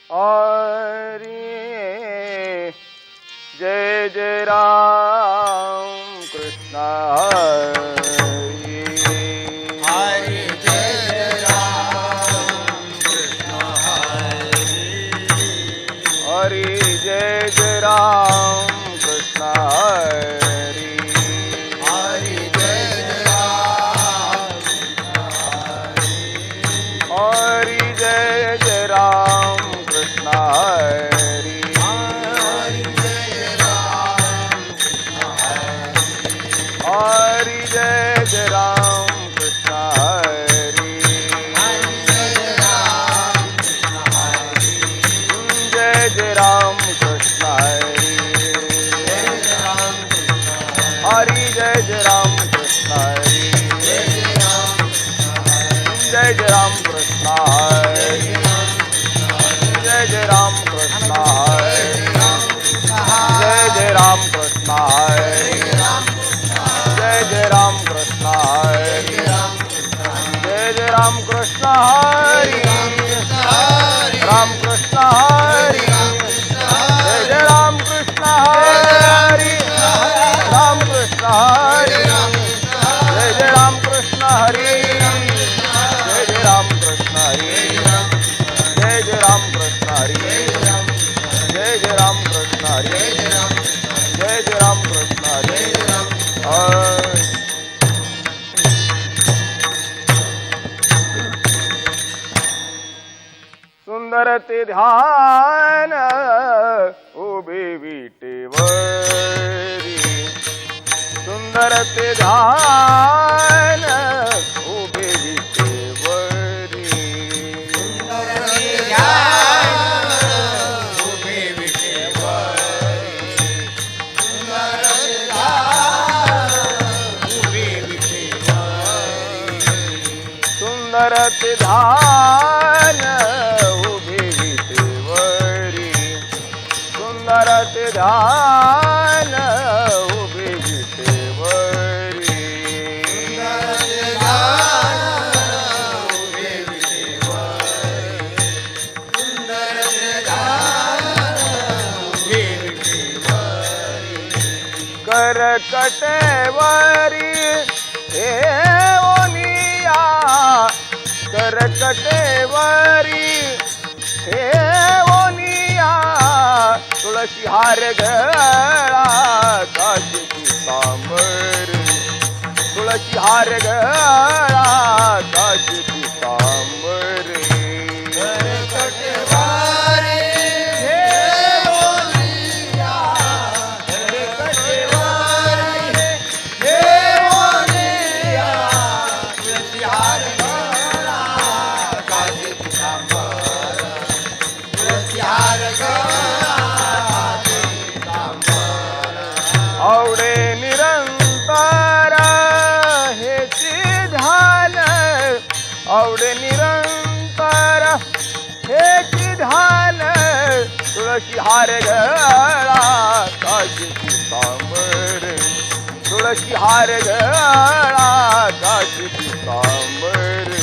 हरी जय जय राम कृष्ण हरी हरी जय जय राम कृष्ण हरी हरी जय जय राम कृष्ण हरी हरी जय जय राम हरी जय जय राम कृष्ण हरी हरी जय जय राम हरि जय जय राम कृष्ण हरि जय जय राम कृष्ण हरि हरि जय जय राम कृष्ण हरि जय जय राम कृष्ण हरि जय जय राम कृष्ण हरि जय जय राम कृष्ण हरि जय जय राम कृष्ण हरि जय जय राम कृष्ण हरि राम कृष्ण हरि जय जय राम कृष्ण हरि राम कृष्ण हरि जय जय राम कृष्ण हरि जय जय राम कृष्ण हरि जय जय राम कृष्ण हरि जय जय राम कृष्ण हरि जय जय राम कृष्ण हरि सुंदर ते ध्यान उभे विटेवरी सुंदर ते ध्यान उभे विटेवरी सुंदर ते ध्यान उभे विटेवरी सुंदर ते ध्यान उभे विटेवरी करकटेवरी हे ओनिया करकटेवरी हे ओनिया तुळशी हार गळा काशी पितांबरी तुळशी हार गळा काशी पितांबरी आवडे निरंतर हेची ध्यान आवडे निरंतर हेची ध्यान तुळशी हार गळा काशी पितांबरी तुळशी हार गळा काशी पितांबरी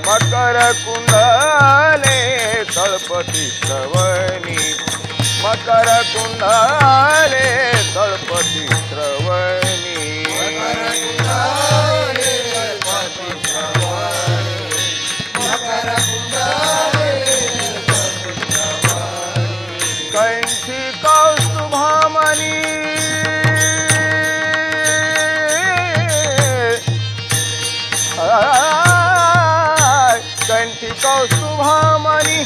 मकर कुंडले तळपती श्रवणी मकर कुंडले तळपती श्रवणी कंठी कौस्तुभामणी कंठी कौस्तुभामणी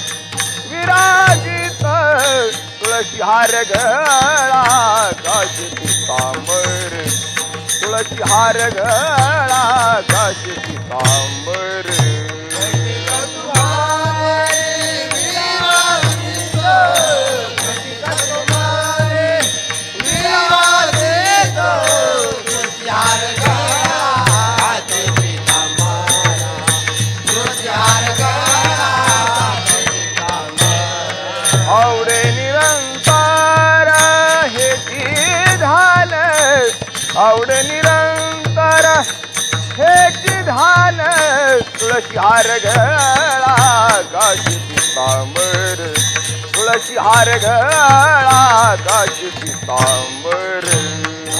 विराजित तुळशी हार गळा काशी पितांबरी तुळशी हार गळा काशी पितांबरी विराजित आवडे निरंतर हेची ध्यान तुळशी हार गळा काशी पितांबर तुळशी हार गळा काशी पितांबर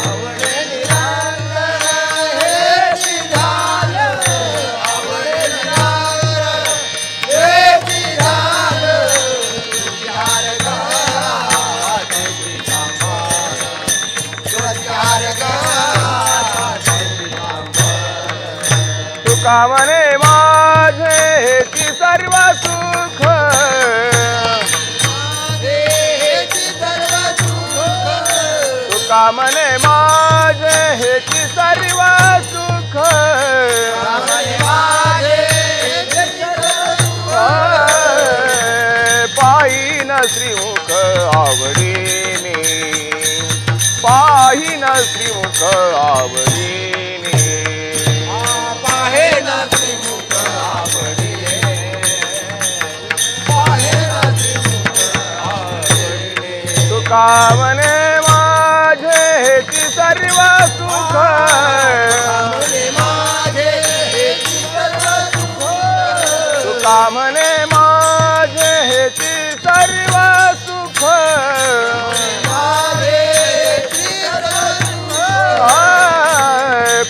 आवडे निरंतर हेची ध्यान आवडे निरंतर हेची ध्यान तुळशी हार गळा काशी पितांबर तुळशी हार गळा काशी पितांबर तुका म्हणे माझे हेची सर्व सुख तुका म्हणे माझे हेची सर्व सुख पाहिन श्रीमुख आवडीने पाहिन श्रीमुख आवडीने पाहेन श्रीमुख आवडीने पाहेन श्रीमुख आवडीने तुका म्हणे माझे हेची सर्व सुख म्हणे माझे हेची सर्व सुख तुका म्हणे माझे हेची सर्व सुख माझे हेची सर्व सुख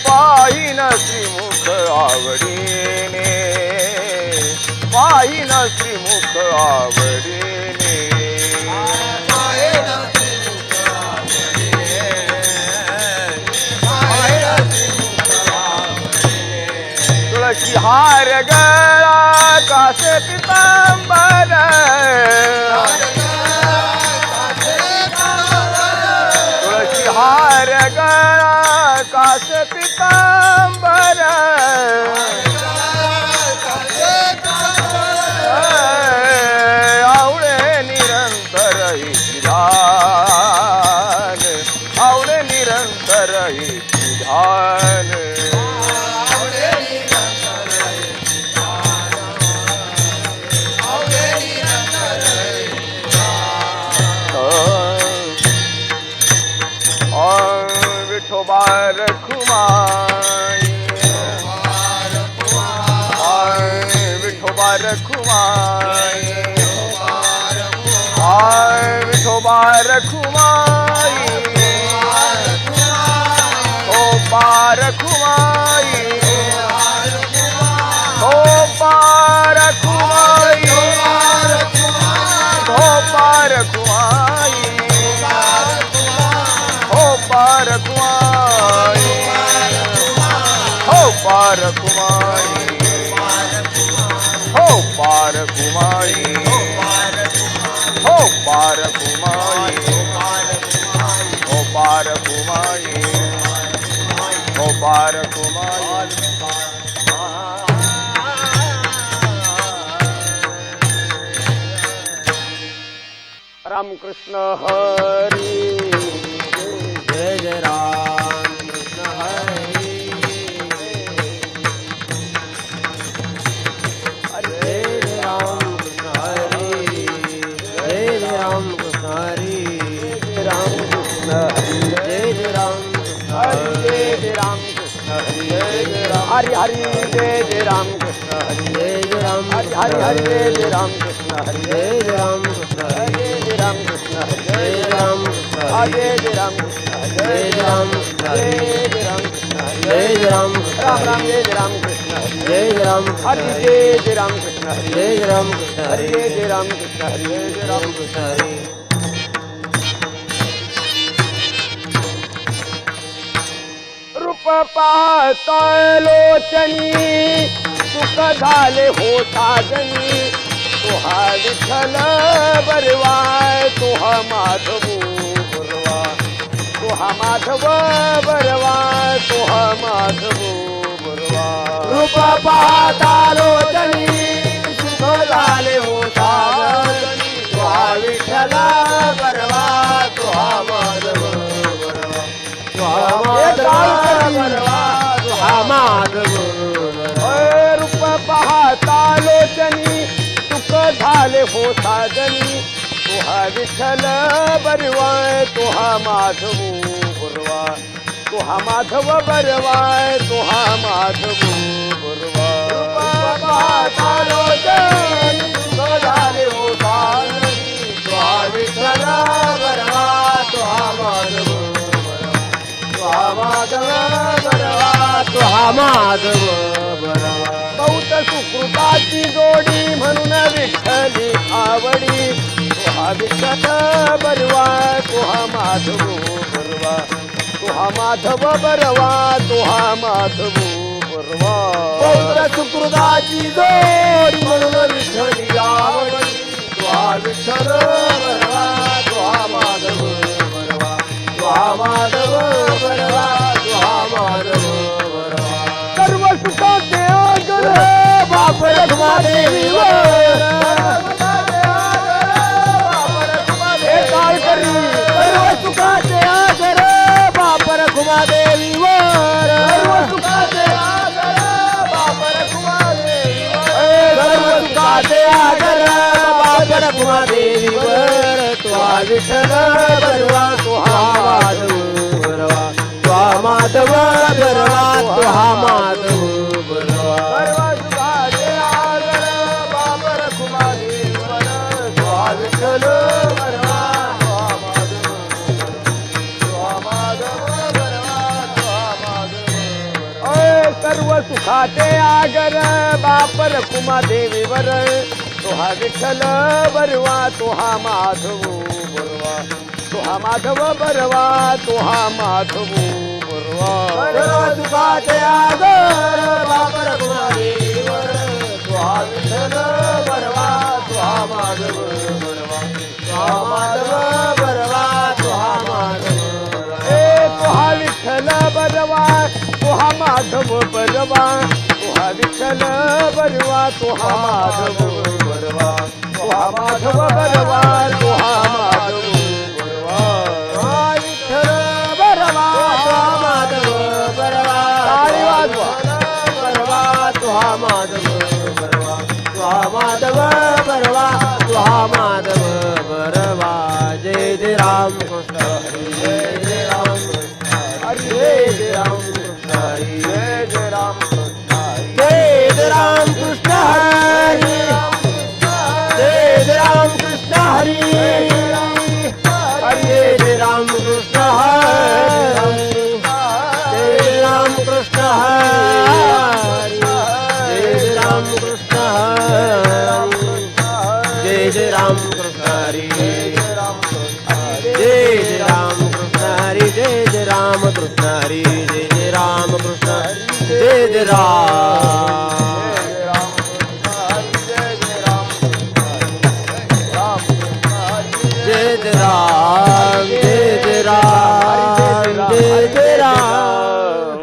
पाहिन श्रीमुख आवडीने पाहिन श्रीमुख आवडीने पाहेन श्रीमुख आवडीने पाहेन श्रीमुख आवडीने तुळशी हार गळा कासे पितांबर तुळशी हार गळा कासे पितांबर आवडे निरंतर ही ध्यान आवडे निरंतर ही ध्यान विठोबार खुमाई विठोबार खुमाई विठोबार खुमाई हो पार खुमाई हो पार खुमाई हो पार खुमाई हो पार कुमारी हो पार कुमारी हो पार कुमारी हो पार कुमारी हो पार कुमारी हो पार कुमारी रामकृष्ण हरी जय जय राम कृष्ण हरी जय जय राम कृष्ण हरी जय जय राम कृष्ण हरी जय राम कृष्ण हरी जय जय राम कृष्ण हरी जय जय राम कृष्ण हरी जय जय राम हरि हरि जय जय राम कृष्ण हरि जय जय राम हरि हरि हरि जय जय राम कृष्ण हरि जय जय राम कृष्ण हरी जय जय राम कृष्ण हरि जय जय राम कृष्ण हरी जय जय राम कृष्ण हरि जय जय राम कृष्ण हरी जय जय राम कृष्ण हरि जय जय राम कृष्ण राम राम हरी जय जय राम कृष्ण हरि जय जय राम कृष्ण हरि हरी जय जय राम कृष्ण हरि जय जय राम कृष्ण हरि हरी जय जय राम कृष्ण हरि जय जय राम राम कृष्ण हरी रूप पाहता लोचनी सुख झाले होता जनी तुहा विठ्ठल बरवाय तुहा माधव बरवा तुहा माधव बरवा तुहा माधव बरवा रूप पाहता लोचनी सुख झाले होता जनी तुहा विठ्ठल बरवा तुहा माधव रूप पाहता लोचनी सुख झाले होता जनी तुहा विठ्ठल बरवा तुहा माधव बरवा तो हा माधव बरवा तो हा माधव बरवा विठ्ठल बरवा तो हा माधव तो हा माधव बरवा बहुत सुकृताची जोडी म्हणून विठ्ठली आवडी तो हा विठ्ठल बरवा तो हा माधव बरवा तो हा माधव बरवा तो हा माधव बरवा पौत्र सुकृताची जोडी म्हणून विठ्ठली आवडी तो हा विठ्ठल बरवा तो हा माधव बरवा तो हा माधव बरवा तो हा माधव बरवा सर्व सुखाचे आगर बाप रखुमादेवीवर काय करी सर्व सुखाचे आगर बाप रखुमादेवीवर सर्व सुखाचे आगर बाप रखुमादेवीवर सर्व सुखाचे आगर बाप रखुमादेवीवर तो हा विठ्ठल बरवा तो हा माधव बरवा तो हा माधव बरवा तो हा माधव बरवा सर्व सुखाचे आगर बाप रखुमादेवीवर तो हा विठ्ठल बरवा तो हा माधव तो हा माधव बरवा तो हा माधव ओय सर्व सुखाचे आगर बाप रखुमादेवीवर तो हा विठ्ठल बरवा तो हा माधव बरवा तो हा माधव बरवा तो हा माधव बरवा सर्व सुखाचे आगर बाप रखुमादेवीवर तो हा विठ्ठल बरवा तो हा माधव बरवा तो हा माधव बरवा तो हा माधव बरवा ए तो हा विठ्ठल बरवा तो हा माधव बरवा तो हा विठ्ठल बरवा तो हा माधव बरवा तो हा माधव बरवा तो हा माधव बरवा हा विठ्ठल बरवा तो हा माधव बरवा टाळी वाजवा. बरवा तो हा माधव बरवा तो हा माधव बरवा तो हा माधव बरवा जय जय राम कृष्ण हरी जय जय राम कृष्ण हरी जय जय राम कृष्ण हरी जय जय राम कृष्ण हरी. जय जय राम कृष्ण हरी जय जय राम कृष्ण हरी जय जय राम कृष्ण हरी जय जय राम कृष्ण हरी जय जय राम कृष्ण हरी जय जय राम कृष्ण हरी जय जय राम कृष्ण हरी जय जय राम कृष्ण हरी जय जय राम कृष्ण हरी जय जय राम जय जय राम जय जय राम जय जय राम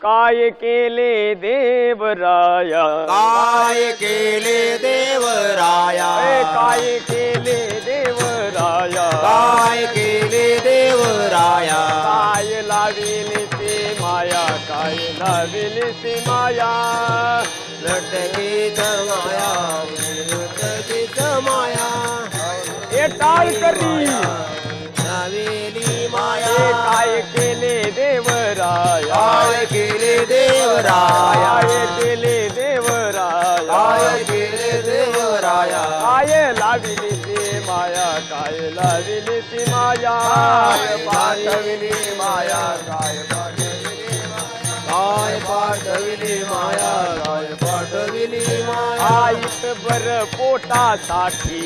काय केले देवराया काय केले देवराया काय केले देवराया काय केले देवराया काय लाविली ते माया काय लाविली ती माया लटकीत माया लटकीत माया हे टाळ करी नवेली हे माया काय केले देवराया काय केले देवराया काय केले देवराया काय केले देवराया काय लाविली ती माया काय लाविली ती माया पाठविली माया काय काय पाठविली माया काय पाठविली माया आईत बर पोटासाठी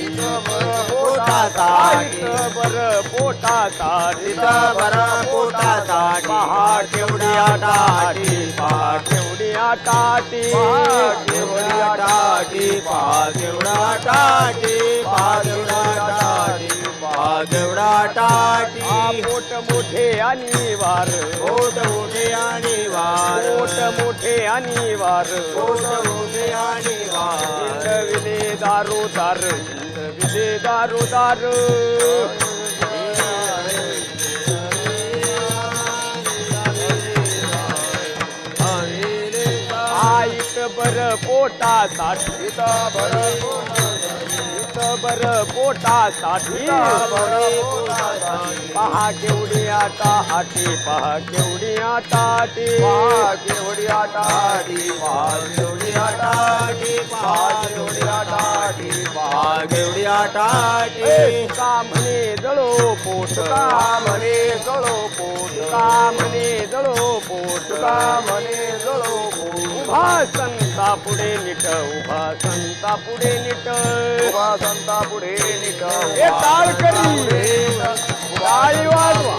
पोटासाठी बर पोटासाठी बरा पोटासाठी पहा केवढ्या टाटी पहा केवढ्या टाटी केवढा टाटी पहा केवढा टाटी पहा केवढा टाटी पहा केवढा टाटी पोट मोठे आणि वार पोट मोठे आणि वार पोट मोठे आणि वार पोट मोठे आणि वार विले दारू दार विले दारू दार आईत बर पोटासाठी बर बर पोटासाठी पहा केवढी आटा आटी पहा केवढी आटा आटी पहा केवढी आटा आटी पहा केवढी आटा आटी पहा केवढी आटा आटी पहा केवढी आटा आटी का म्हणे जळो पोट का म्हणे जळो पोट का म्हणे जळो पोट का म्हणे जळो पोट उभा संता पुढे नीट उभा संता पुढे नीट उभा संता पुढे नीट हे टाळ करी टाळी वाजवा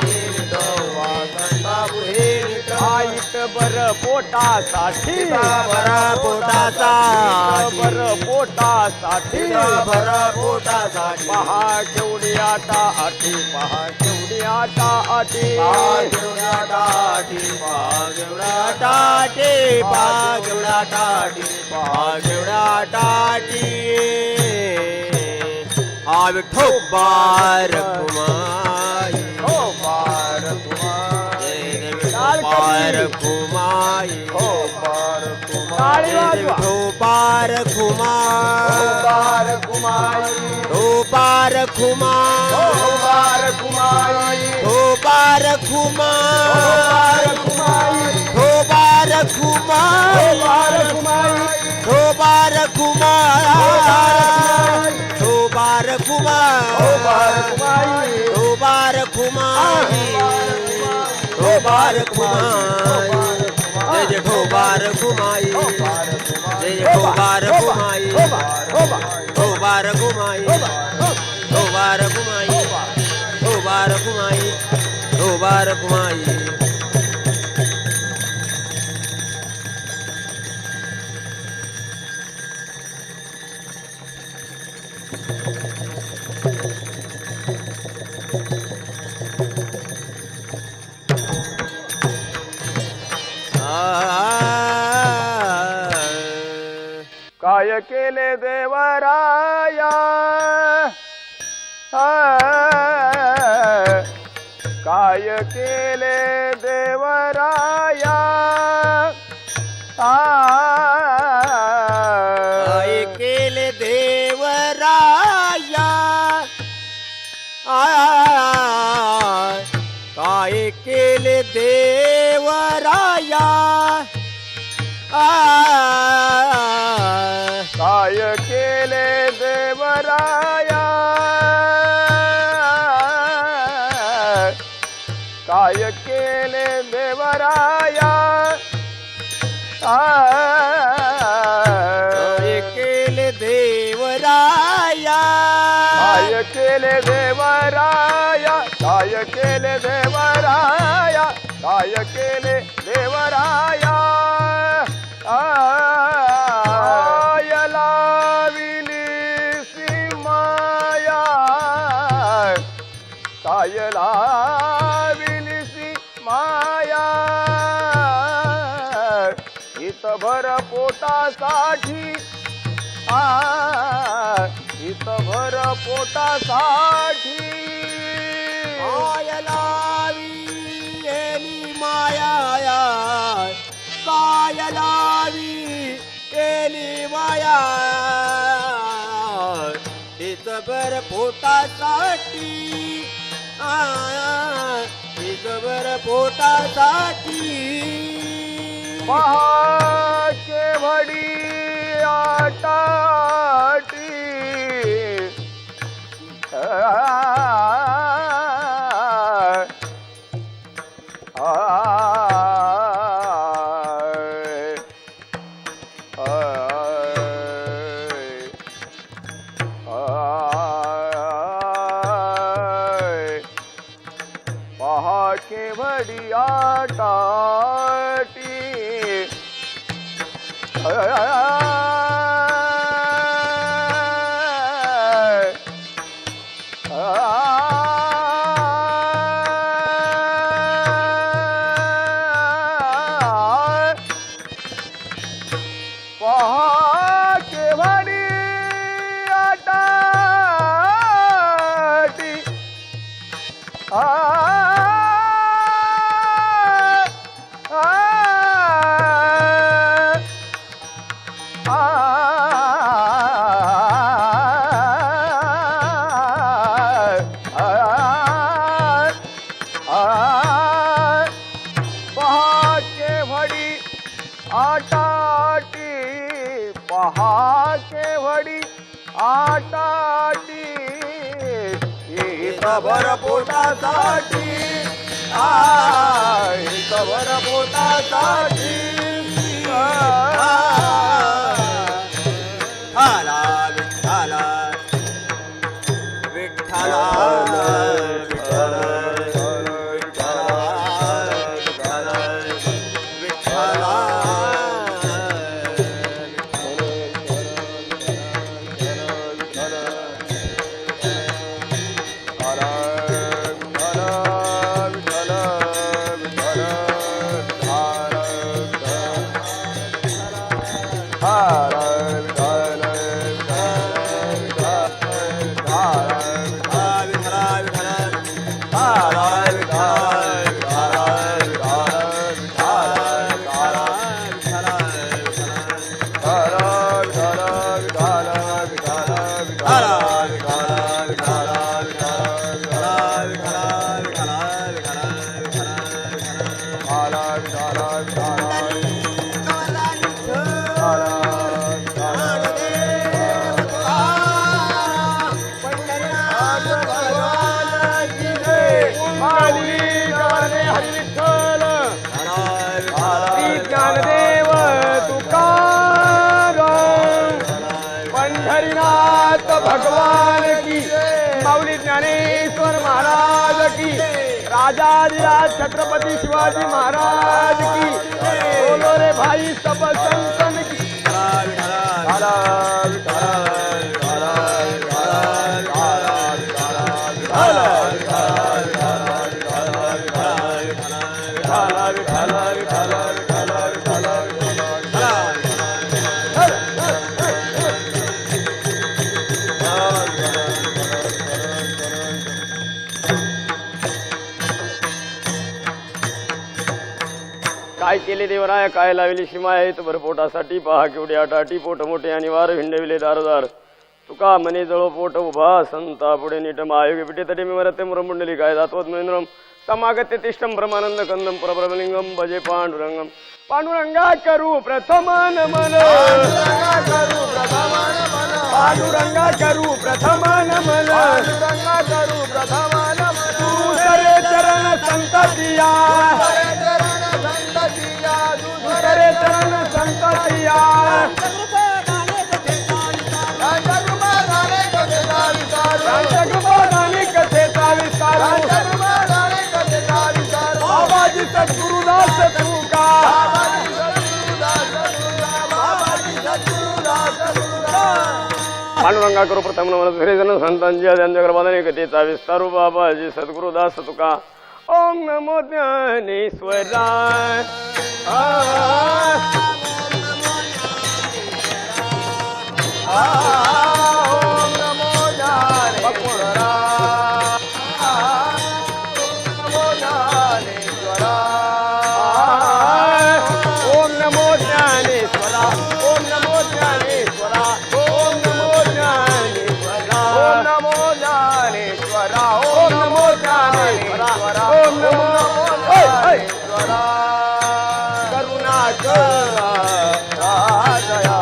संता पुढे नीट आईत बर पोटासाठी बरा पोटासाठी बर पोटासाठी बरा पोटासाठी पहा केवढी आटा आटी पहा केवढी आटा आटी पहा केवढी आटा आटी पहा केवढा आटा आटी पहा केवढा आटा आटी पहा केवढा आटा आटी हा विठोबार कुमाई हो बार बार कुमाई हो बार टाळी वाजवा विठोबार कुमाई बार कुमारी विठोबार कुमाई हो बार कुमारी विठोबार कुमाई बार कुमारी विठोबार कुमाई बार कुमारी विठोबार कुमाई विठोबार कुमाई बार कुमारी विठोबार कुमाई विठोबार कुमाई जय जय ठोबार कुमाई जय जय ठोबार कुमाई ठोबार कुमाई ठोबार कुमाई ठोबार कुमाई ठोबार कुमाई काय केले देवराया काय केले देवराया काय केले देवराया काय केले देवराया काय केले देवराया काय केले देवराया काय केले देवराया काय केले देवराया काय केले देवराया काय केले देवराया लाविली सीमाया काय लाविली सीमाया हितभर पोटासाठी हितभर पोटासाठी काय लावी एली माया काय लावी एली माया हितभर पोटासाठी हितभर पोटासाठी पहा केवढी आटाटी पहा केवढी आटाटी पहा केवढी आटाटी आटाटी पहा केवडी आटाटी हितभर पोटासाठी हितभर पोटासाठी भगवान की माऊली ज्ञानेश्वर महाराज की राजाधिराज छत्रपति शिवाजी महाराज की बोलो रे भाई सब संतन की काय केले देवराया काय लावली सीमा आहे तर पोटासाठी पहा केवढी आटाटी पोट मोठे आणि वार हिंडविले दारदार तुका मने जळो पोट उभा संता पुढे नीट महायोगी पिठे तटे मी मरते मुरमुंडली काय जातवत महेंद्रम समागत्य तिष्ठम ब्रह्मानंद कंदम परब्रह्मलिंगम भजे पांडुरंगम पांडुरंगा करू प्रथम नमन पांडुरंगा करू प्रथम नमन दुसरे चरण संततिया दुसरे चरण संततिया बाबाजी सद्गुरुदास तुका पांडुरंगा करू प्रथम नमन दुसरे जण संतांची त्यांच्या गर्भाने कथेचा विस्तारू बाबाजी सद्गुरुदास तुका ओम नमो ज्ञानेश्वराय ओम नमो ज्ञानेश्वराय ओम नमो ज्ञानेश्वरा ओम नमो ज्ञानेश्वरा ओम नमो ज्ञानेश्वरा ओम नमो ज्ञानेश्वरा ओम नमो ज्ञानेश्वरा ओम नमो ज्ञानेश्वरा करुणाकर दया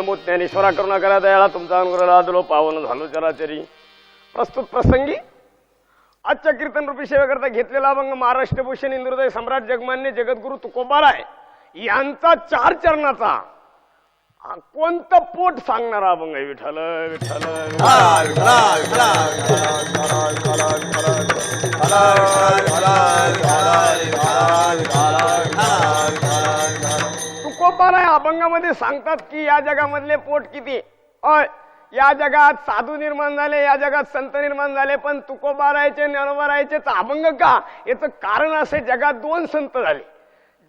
नमो ज्ञानेश्वरा करुणा करा दयाळा तुमचा अनुग्रह लादलो पावन झालो चराचरी. प्रस्तुत प्रसंगी आजच्या कीर्तन रूपी सेवेकरता घेतलेला अभंग महाराष्ट्रभूषण इंद्रदय सम्राट जगमान्य जगद्गुरु तुकोबाराय यांचा 4 चरणाचा कोणतं पोट सांगणारा अभंग आहे. विठ्ठल विठ्ठल तुकोबाराय अभंगामध्ये सांगतात की या जगामधले पोट किती. या जगात साधू निर्माण झाले, या जगात संत निर्माण झाले, पण तुकोबारायचे ज्ञानोबारायचेच अभंग का. याचं कारण असे, जगात 2 संत झाले.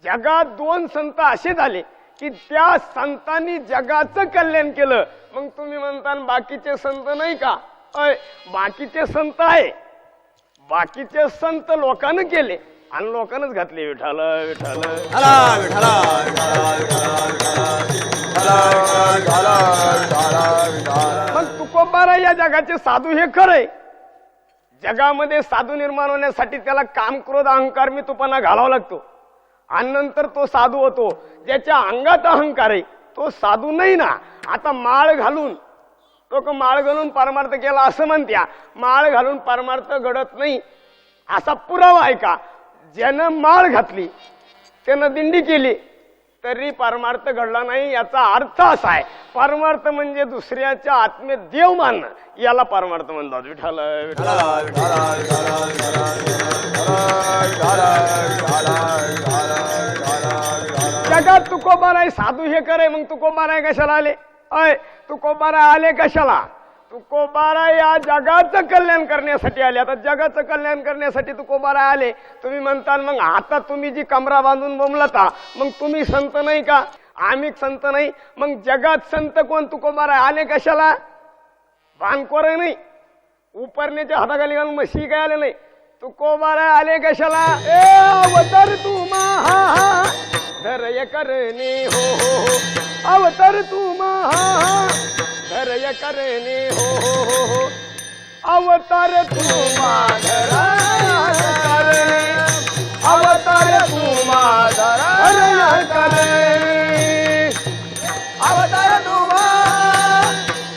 जगात 2 संत असे झाले की त्या संतांनी जगाचं कल्याण केलं. मग तुम्ही म्हणता बाकीचे संत नाही का. बाकीचे संत आहे, बाकीचे संत लोकांना केले आणि लोकांनाच घातले. विठ्ठल विठ्ठल मग तुकोबाराय या जगाचे साधू हे खरंय. जगामध्ये साधू निर्माण होण्यासाठी त्याला काम क्रोध अहंकार मी तुपाना घालावा लागतो आणि नंतर तो साधू होतो. ज्याच्या अंगात अहंकार आहे तो साधू नाही ना. आता माळ घालून लोक माळ घालून परमार्थ केला असं म्हणत्या. माळ घालून परमार्थ घडत नाही असा पुरावा आहे का. ज्यानं माळ घातली त्यानं दिंडी केली तरी परमार्थ घडला नाही. याचा अर्थ असा आहे, परमार्थ म्हणजे दुसऱ्याच्या आत्मेत देव मानणं, याला परमार्थ म्हणतात. विठ्ठल जगात तुकोबाराय साधू हे करे. मग तुकोबाराय कशाला आले. तुकोबाराय आले कशाला. तुकोबाराय या जगाचं कल्याण करण्यासाठी आले. आता जगाचं कल्याण करण्यासाठी तुकोबाराय आले. तुम्ही म्हणता मग आता तुम्ही जी कमरा बांधून बोंबलता मग तुम्ही संत नाही का. आम्ही संत नाही. मग जगात संत कोण. तुकोबाराय आले कशाला. भानकोर नाही, उपरण्याच्या हाताखाली घालून म्हशी काय आले नाही. तुकोबाराय आले कशाला. अवतार तू महा धरय करणे हो हो हो. अवतार तू महा धरय करणे हो हो हो. अवतार तू माधरा करणे. अवतार तू माधरा करणे. अवतार तू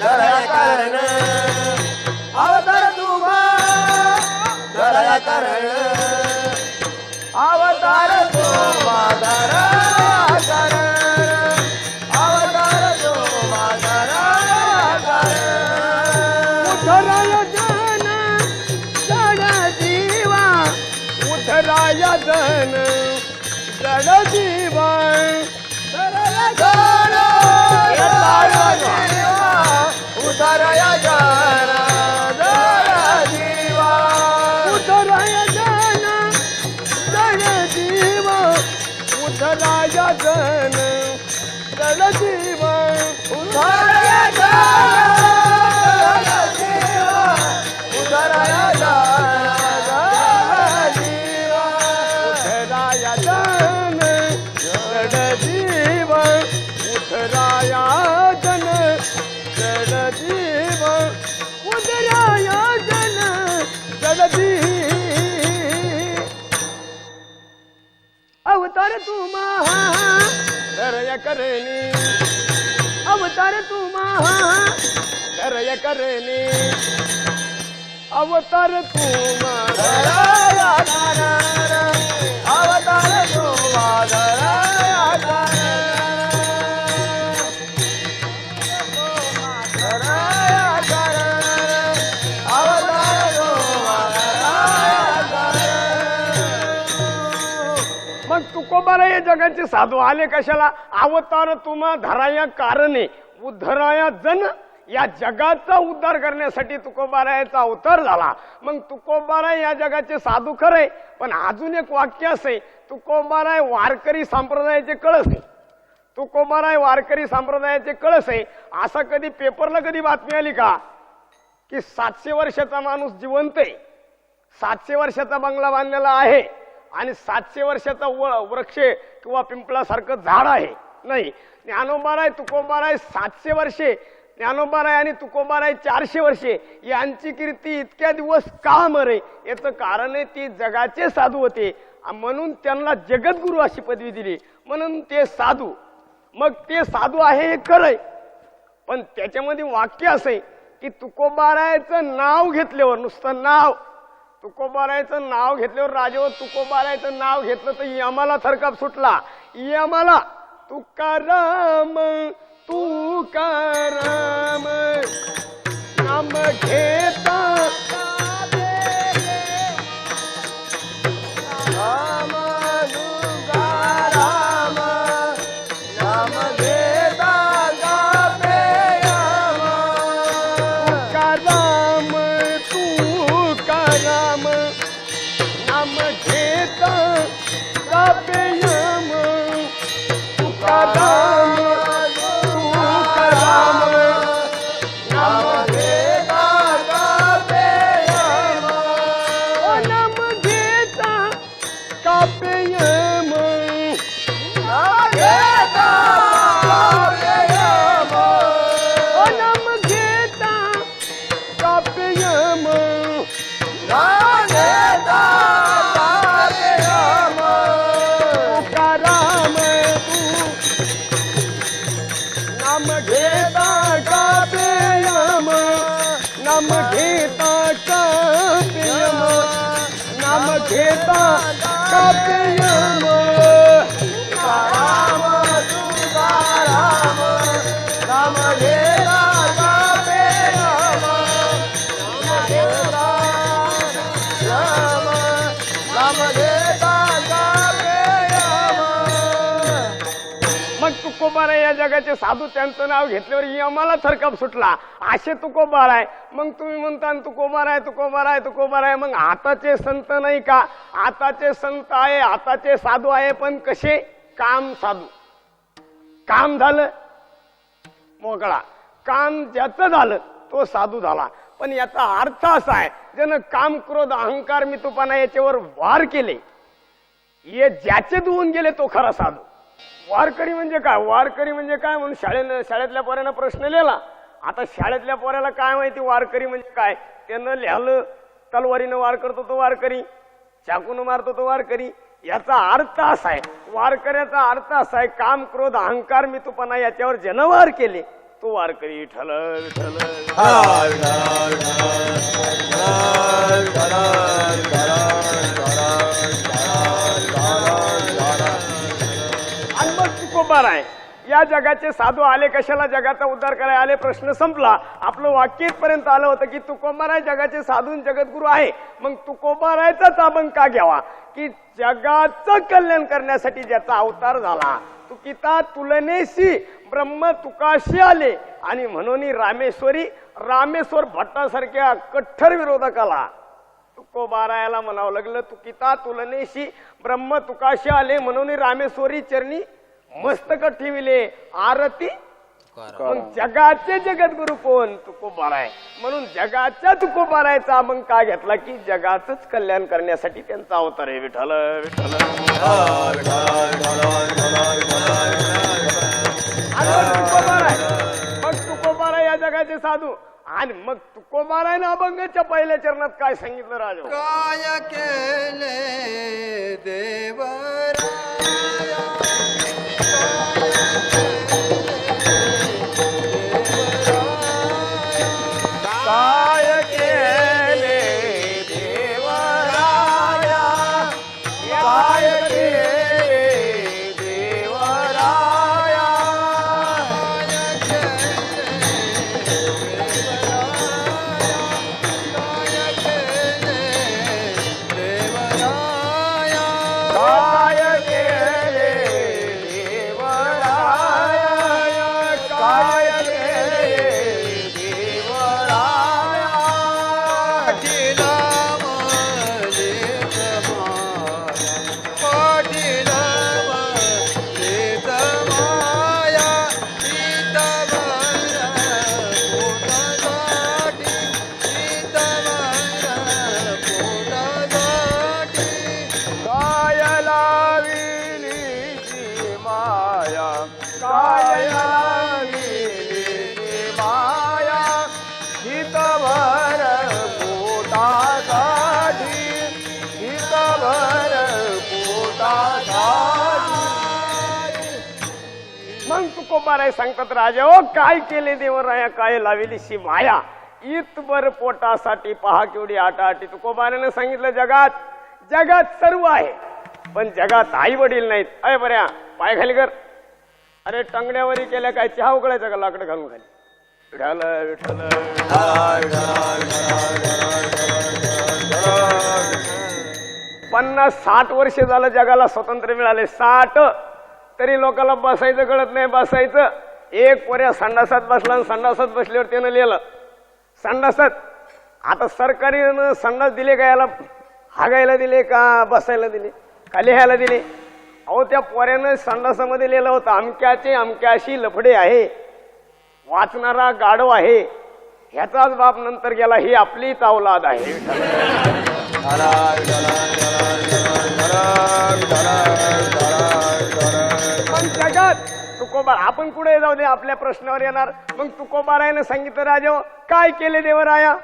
धरय करणे. अवतार तू धरय करणे. अवतार तू माधरा करणे. अवतार तू माधरा उधराय जन जड जीवा. उधराय जन जड जीवा. उधराय जन उधराय जन जड जीवा. उधराय जन जड जीवा. उधराय जन जड जीवा. उधराय जन अवतार तू महा धरय करणे. अवतार तू महा धरय करणे. अवतार तू माधरा करणे. अवतार तू माधरा करणे. तुकोबाराय या जगाचे साधू आले कशाला. अवतार तुम्हा धराया कारणे. उद्धराया जन या जगाचा उद्धार करण्यासाठी तुकोबारायाचा अवतार झाला. मग तुकोबाराय या जगाचे साधू खरे. पण अजून एक वाक्य असे, तुकोबाराय वारकरी संप्रदायाचे कळस आहे. तुकोबाराय वारकरी संप्रदायाचे कळस आहे. असा कधी पेपरला कधी बातमी आली का की 700 वर्षाचा माणूस जिवंत आहे, 700 वर्षाचा बंगला बांधलेला आहे आणि 700 वर्षाचा वृक्ष किंवा पिंपळासारखं झाड आहे. नाही. ज्ञानोबाराय तुकोबाराय 700 वर्षे, ज्ञानोबाराय आणि तुकोबाराय 400 वर्षे. यांची कीर्ती इतक्या दिवस का मरे. याचं कारण आहे ती जगाचे साधू होते म्हणून त्यांना जगद्गुरु अशी पदवी दिली. म्हणून ते साधू. मग ते साधू आहे हे खरंय. पण त्याच्यामध्ये वाक्य असं आहे की तुकोबारायचं नाव घेतल्यावर, नुसतं नाव, तुकोबारायचं नाव घेतल्यावर, राजेवर तुकोबारायचं नाव घेतलं तर यमाला थरकाप सुटला. यमाला तुकाराम तुकाराम नाम घेता राम तुकाराम नाम घेता गावे यम. तुकाराम तुकाराम नाम घेता गावे यम. तुकाराम तुकाराम नाम घेता गावे यम. ओ नाम घेता गावे यम. नाम घेता गावे यम. ओ नाम घेता गावे यम. नाम घेता गावे यम. तुकाराम नाम घेता गावे यम. नाम घेता गावे यम. नाम घेता गावे यम. तुकाराम तुकाराम नाम घेता गावे यम. नाम घेता यम. नाम घेता गावे यम. मग तुकोबारा या जगाचे साधू त्यांचं नाव घेतल्यावर यमाला थरकाप सुटला. असे तुकोबार आहे. मग तुम्ही म्हणता तुकोबार आहे, तुकोबार आहे, तुकोबार आहे. मग आताचे संत नाही का? आताचे संत आहे, आताचे साधू आहे, पण कसे? काम साधू. काम झालं मोकळा, काम ज्याचं झालं तो साधू झाला. पण याचा अर्थ असा आहे, ज्यानं काम, क्रोध, अहंकार, मितूपणा याच्यावर वार केले, हे ज्याचे धुवून गेले तो खरा साधू. वारकरी म्हणजे काय? वारकरी म्हणजे काय म्हणून शाळेतल्या पोरानं प्रश्न लिहिला. आता शाळेतल्या पोराला काय माहिती वारकरी म्हणजे काय? त्यानं लिहिलं तलवारीनं वार करतो तो वारकरी, चाकून मारतो तो वारकरी. याचा अर्थ असा आहे, वारकऱ्याचा अर्थ असा आहे, काम, क्रोध, अहंकार, मितूपणा याच्यावर ज्यानं वार केले तो वारकरी. विठ्ठल विठ्ठल. आणि मग तुकोबार आहे. या जगाचे साधू आले कशाला? जगाचा उद्धार करायला आले. प्रश्न संपला. आपलं वाक्य इथपर्यंत आलं होतं की तुकोबार आहे जगाचे साधू जगद्गुरु आहे. मग तुकोबारायचाच आपण का घ्यावा? की जगाचं कल्याण करण्यासाठी ज्याचा अवतार झाला. तुकिता तुलनेशी ब्रह्म तुकाशी आले आणि म्हणून रामेश्वर भट्टासारख्या कठ्ठर विरोधकाला तुकोबारायला म्हणावं लागलं. तुकिता तुलनेशी ब्रह्म तुकाशी आले म्हणून रामेश्वरी चरणी मस्तक ठेविले आरती. मग जगाचे जगद्गुरु कोण? तुकोबाराय. म्हणून जगाच्या तुकोबारायचा मग काय घेतला? की जगाचंच कल्याण करण्यासाठी त्यांचा अवतार आहे. विठ्ठल विठ्ठल. मग तुकोबाराय या जगाचे साधू. आणि मग तुकोबारायनं अभंगाच्या पहिल्या चरणात काय सांगितलं राजा? काय केले देवराया काय केले देवराया, काय केले देवराया. काय तुकोबाराय सांगतात राजा हो काय केले देवराया काय लाविली शी माया इतबर पोटासाठी पहा केवढी आटाआटी. तुकोबाराने सांगितलं जगात सर्व आहे पण जगात आई वडील नाहीत. अय बऱ्या पाय खाली कर. अरे टंगड्यावरी केल्या काय चहा उकळायचा का लाकडं घालून खाली. विठाल विठाल 50-60 वर्ष झालं जगाला स्वातंत्र्य मिळाले. 60 तरी लोकांना बसायचं कळत नाही. बसायचं एक पर्या संडासात बसला आणि संडासात बसल्यावर त्यानं लिहिलं संडासात. आता सरकारनं संडास दिले का याला हागायला दिले का बसायला दिले का लिहायला दिले. अहो त्या पोऱ्यानं संडासामध्ये लिहिलं होतं अमक्याचे अमक्याशी लफडे आहे वाचणारा गाढव आहे ह्याचाच बाप नंतर गेला. ही आपलीच औलाद आहे. पण जगात तुकोबा आपण पुढे जाऊ दे आपल्या प्रश्नावर येणार. मग तुकोबारायनं सांगितलं राजा काय केले देवराया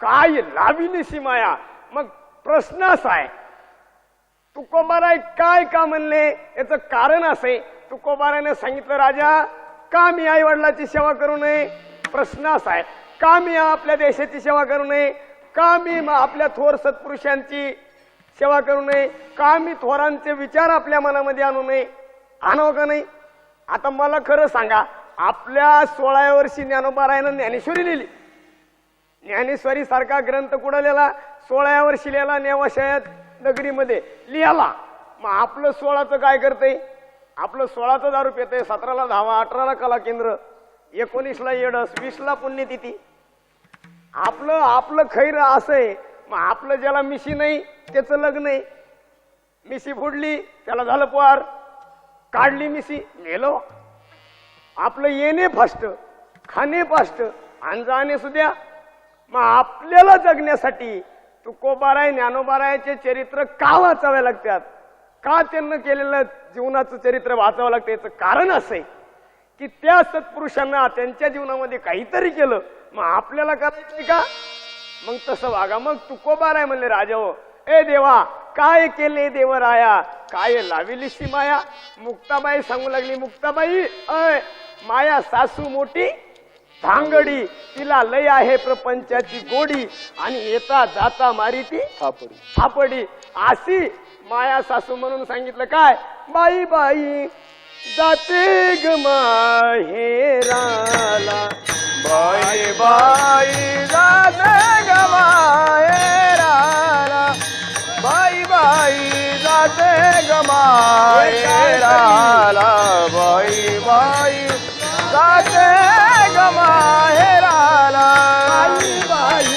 काय लाविली सीमाया. मग प्रश्न असा आहे तुकोबाराय काय का म्हणले याचं कारण असे. तुकोबारायने सांगितलं राजा का मी आई वडिलाची सेवा करू नये. प्रश्न असा आहे का मी आपल्या देशाची सेवा करू नये. का मी आपल्या थोर सत्पुरुषांची सेवा करू नये. का मी थोरांचे विचार आपल्या मनामध्ये आणू नये. आणावं का नाही. आता मला खरं सांगा आपल्या 16व्या वर्षी ज्ञानोबारायनं ज्ञानेश्वरी लिहिली. ज्ञानेश्वरी सारखा ग्रंथ कुठं लिहिला 16व्या वर्षी लिहिला नेवाशाळेत नगरीमध्ये लिहिला. मग आपलं 16चं काय करतंय. आपलं 16चं दारू पेतंय 17ला धावा 18ला कला केंद्र 19ला येडस 20ला पुण्यतिथी. आपलं खैर असंय. मग आपलं ज्याला मिशी नाही त्याचं लग्न आहे. मिशी फुडली त्याला झालं पार काढली मिशी मेलो. आपलं येणे फास्ट खाणे फास्ट आणि जाणे सुद्धा. मग आपल्याला जगण्यासाठी तुकोबाराय ज्ञानोबारायचे चरित्र का वाचावे लागतात का त्यांना केलेलं जीवनाचं चरित्र वाचावं लागतं. याचं कारण असं आहे की त्या सत्पुरुषांना त्यांच्या जीवनामध्ये काहीतरी केलं मग आपल्याला करायचं का. मग तसं वागा. मग तुकोबाराय म्हणले राजा हो ए देवा काय केले देवराया काय लाविली शी माया. मुक्ताबाई सांगू लागली मुक्ताबाई अय माया सासू मोठी धांगडी तिला लय आहे प्रपंचाची गोडी आणि येता जाता मारी ती थापडी. अशी माया सासू म्हणून सांगितलं काय बाई बाई जाते ग माहेराला. बाई बाई जाते ग माहेराला. बाई बाई जाते ग माहेराला. बाई बाई जाते ग माहेराला. बाई बाई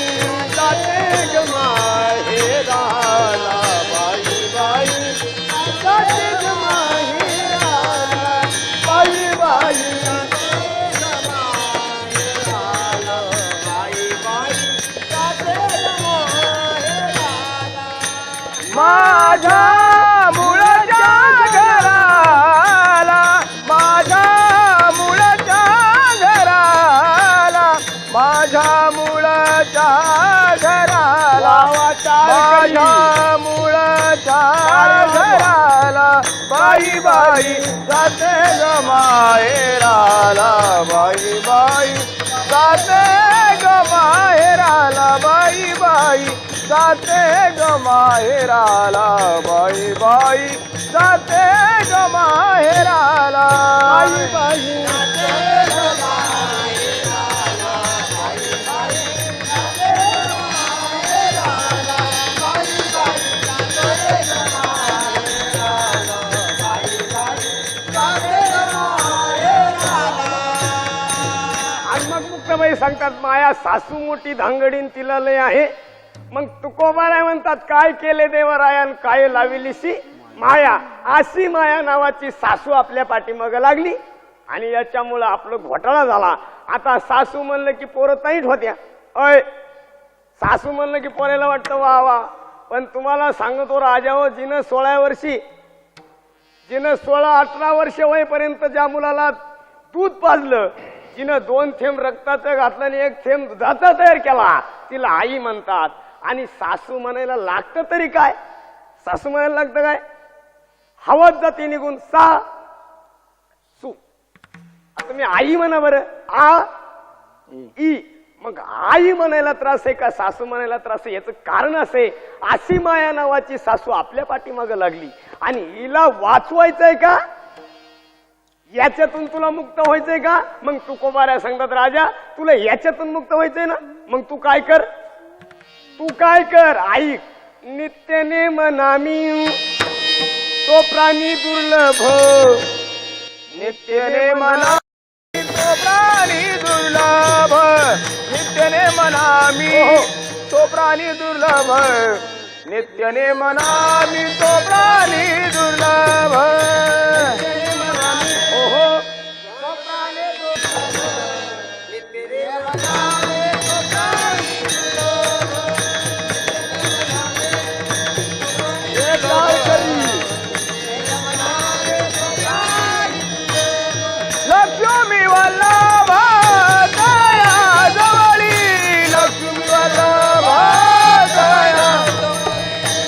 जाते ग माहेराला. बाई बाई जाते ग माहेराला. बाई बाई माझ्या मुळच्या घराला. माझ्या मुळच्या घराला. माझ्या मुळच्या घराला. माझ्या मुळच्या घराला. बाई बाई जाते ग माहेराला. बाई बाई जाते ग माहेराला. बाई बाई जाते ग माहेराला. बाई बाई जाते ग माहेराला. बाई बाई मुक्ताबाई सांगतात माया सासू मोठी धांगडीन तिला लय आहे. मग तुकोबाराय म्हणतात काय केले देवरायान काय लाविली शी माया. अशी माया नावाची सासू आपल्या पाठीमाग लागली आणि याच्यामुळं आपलं घोटाळा झाला. आता सासू म्हणलं की पोरं ताईट होत्या. अय सासू म्हणलं की पोराला वाटतं वा वा. पण तुम्हाला सांगतो राजा हो जिनं 16 वर्षी जिनं 16-18 वर्ष वयपर्यंत ज्या मुलाला दूध पाजलं जिनं 2 थेंब रक्ताचं घातलं आणि 1 थेंब दुधाचा तयार केला तिला आई म्हणतात. आणि सासू म्हणायला लागतं तरी काय. सासू म्हणायला लागतं काय हवत जाते निघून सा सू. तुम्ही आई म्हणा बरं. आ ई. मग आई म्हणायला त्रास आहे का सासू म्हणायला त्रास आहे? याचं कारण असे, अशी माया नावाची सासू आपल्या पाठीमागे लागली आणि हिला वाचवायचंय का, याच्यातून तुला मुक्त व्हायचंय का? मग तुकोबाऱ्या सांगतात राजा तुला याच्यातून मुक्त व्हायचंय ना, मग तू काय कर, तू काय कर ऐक. नित्यने मनामी तो प्राणी दुर्लभ, नित्यने मना तो प्राणी दुर्लभ, नित्यने मनामी तो प्राणी दुर्लभ, नित्यने मनामी तो प्राणी दुर्लभ. ओहो लक्ष्मी वल्लभ दया जवळी, लक्ष्मी वल्लभ दया.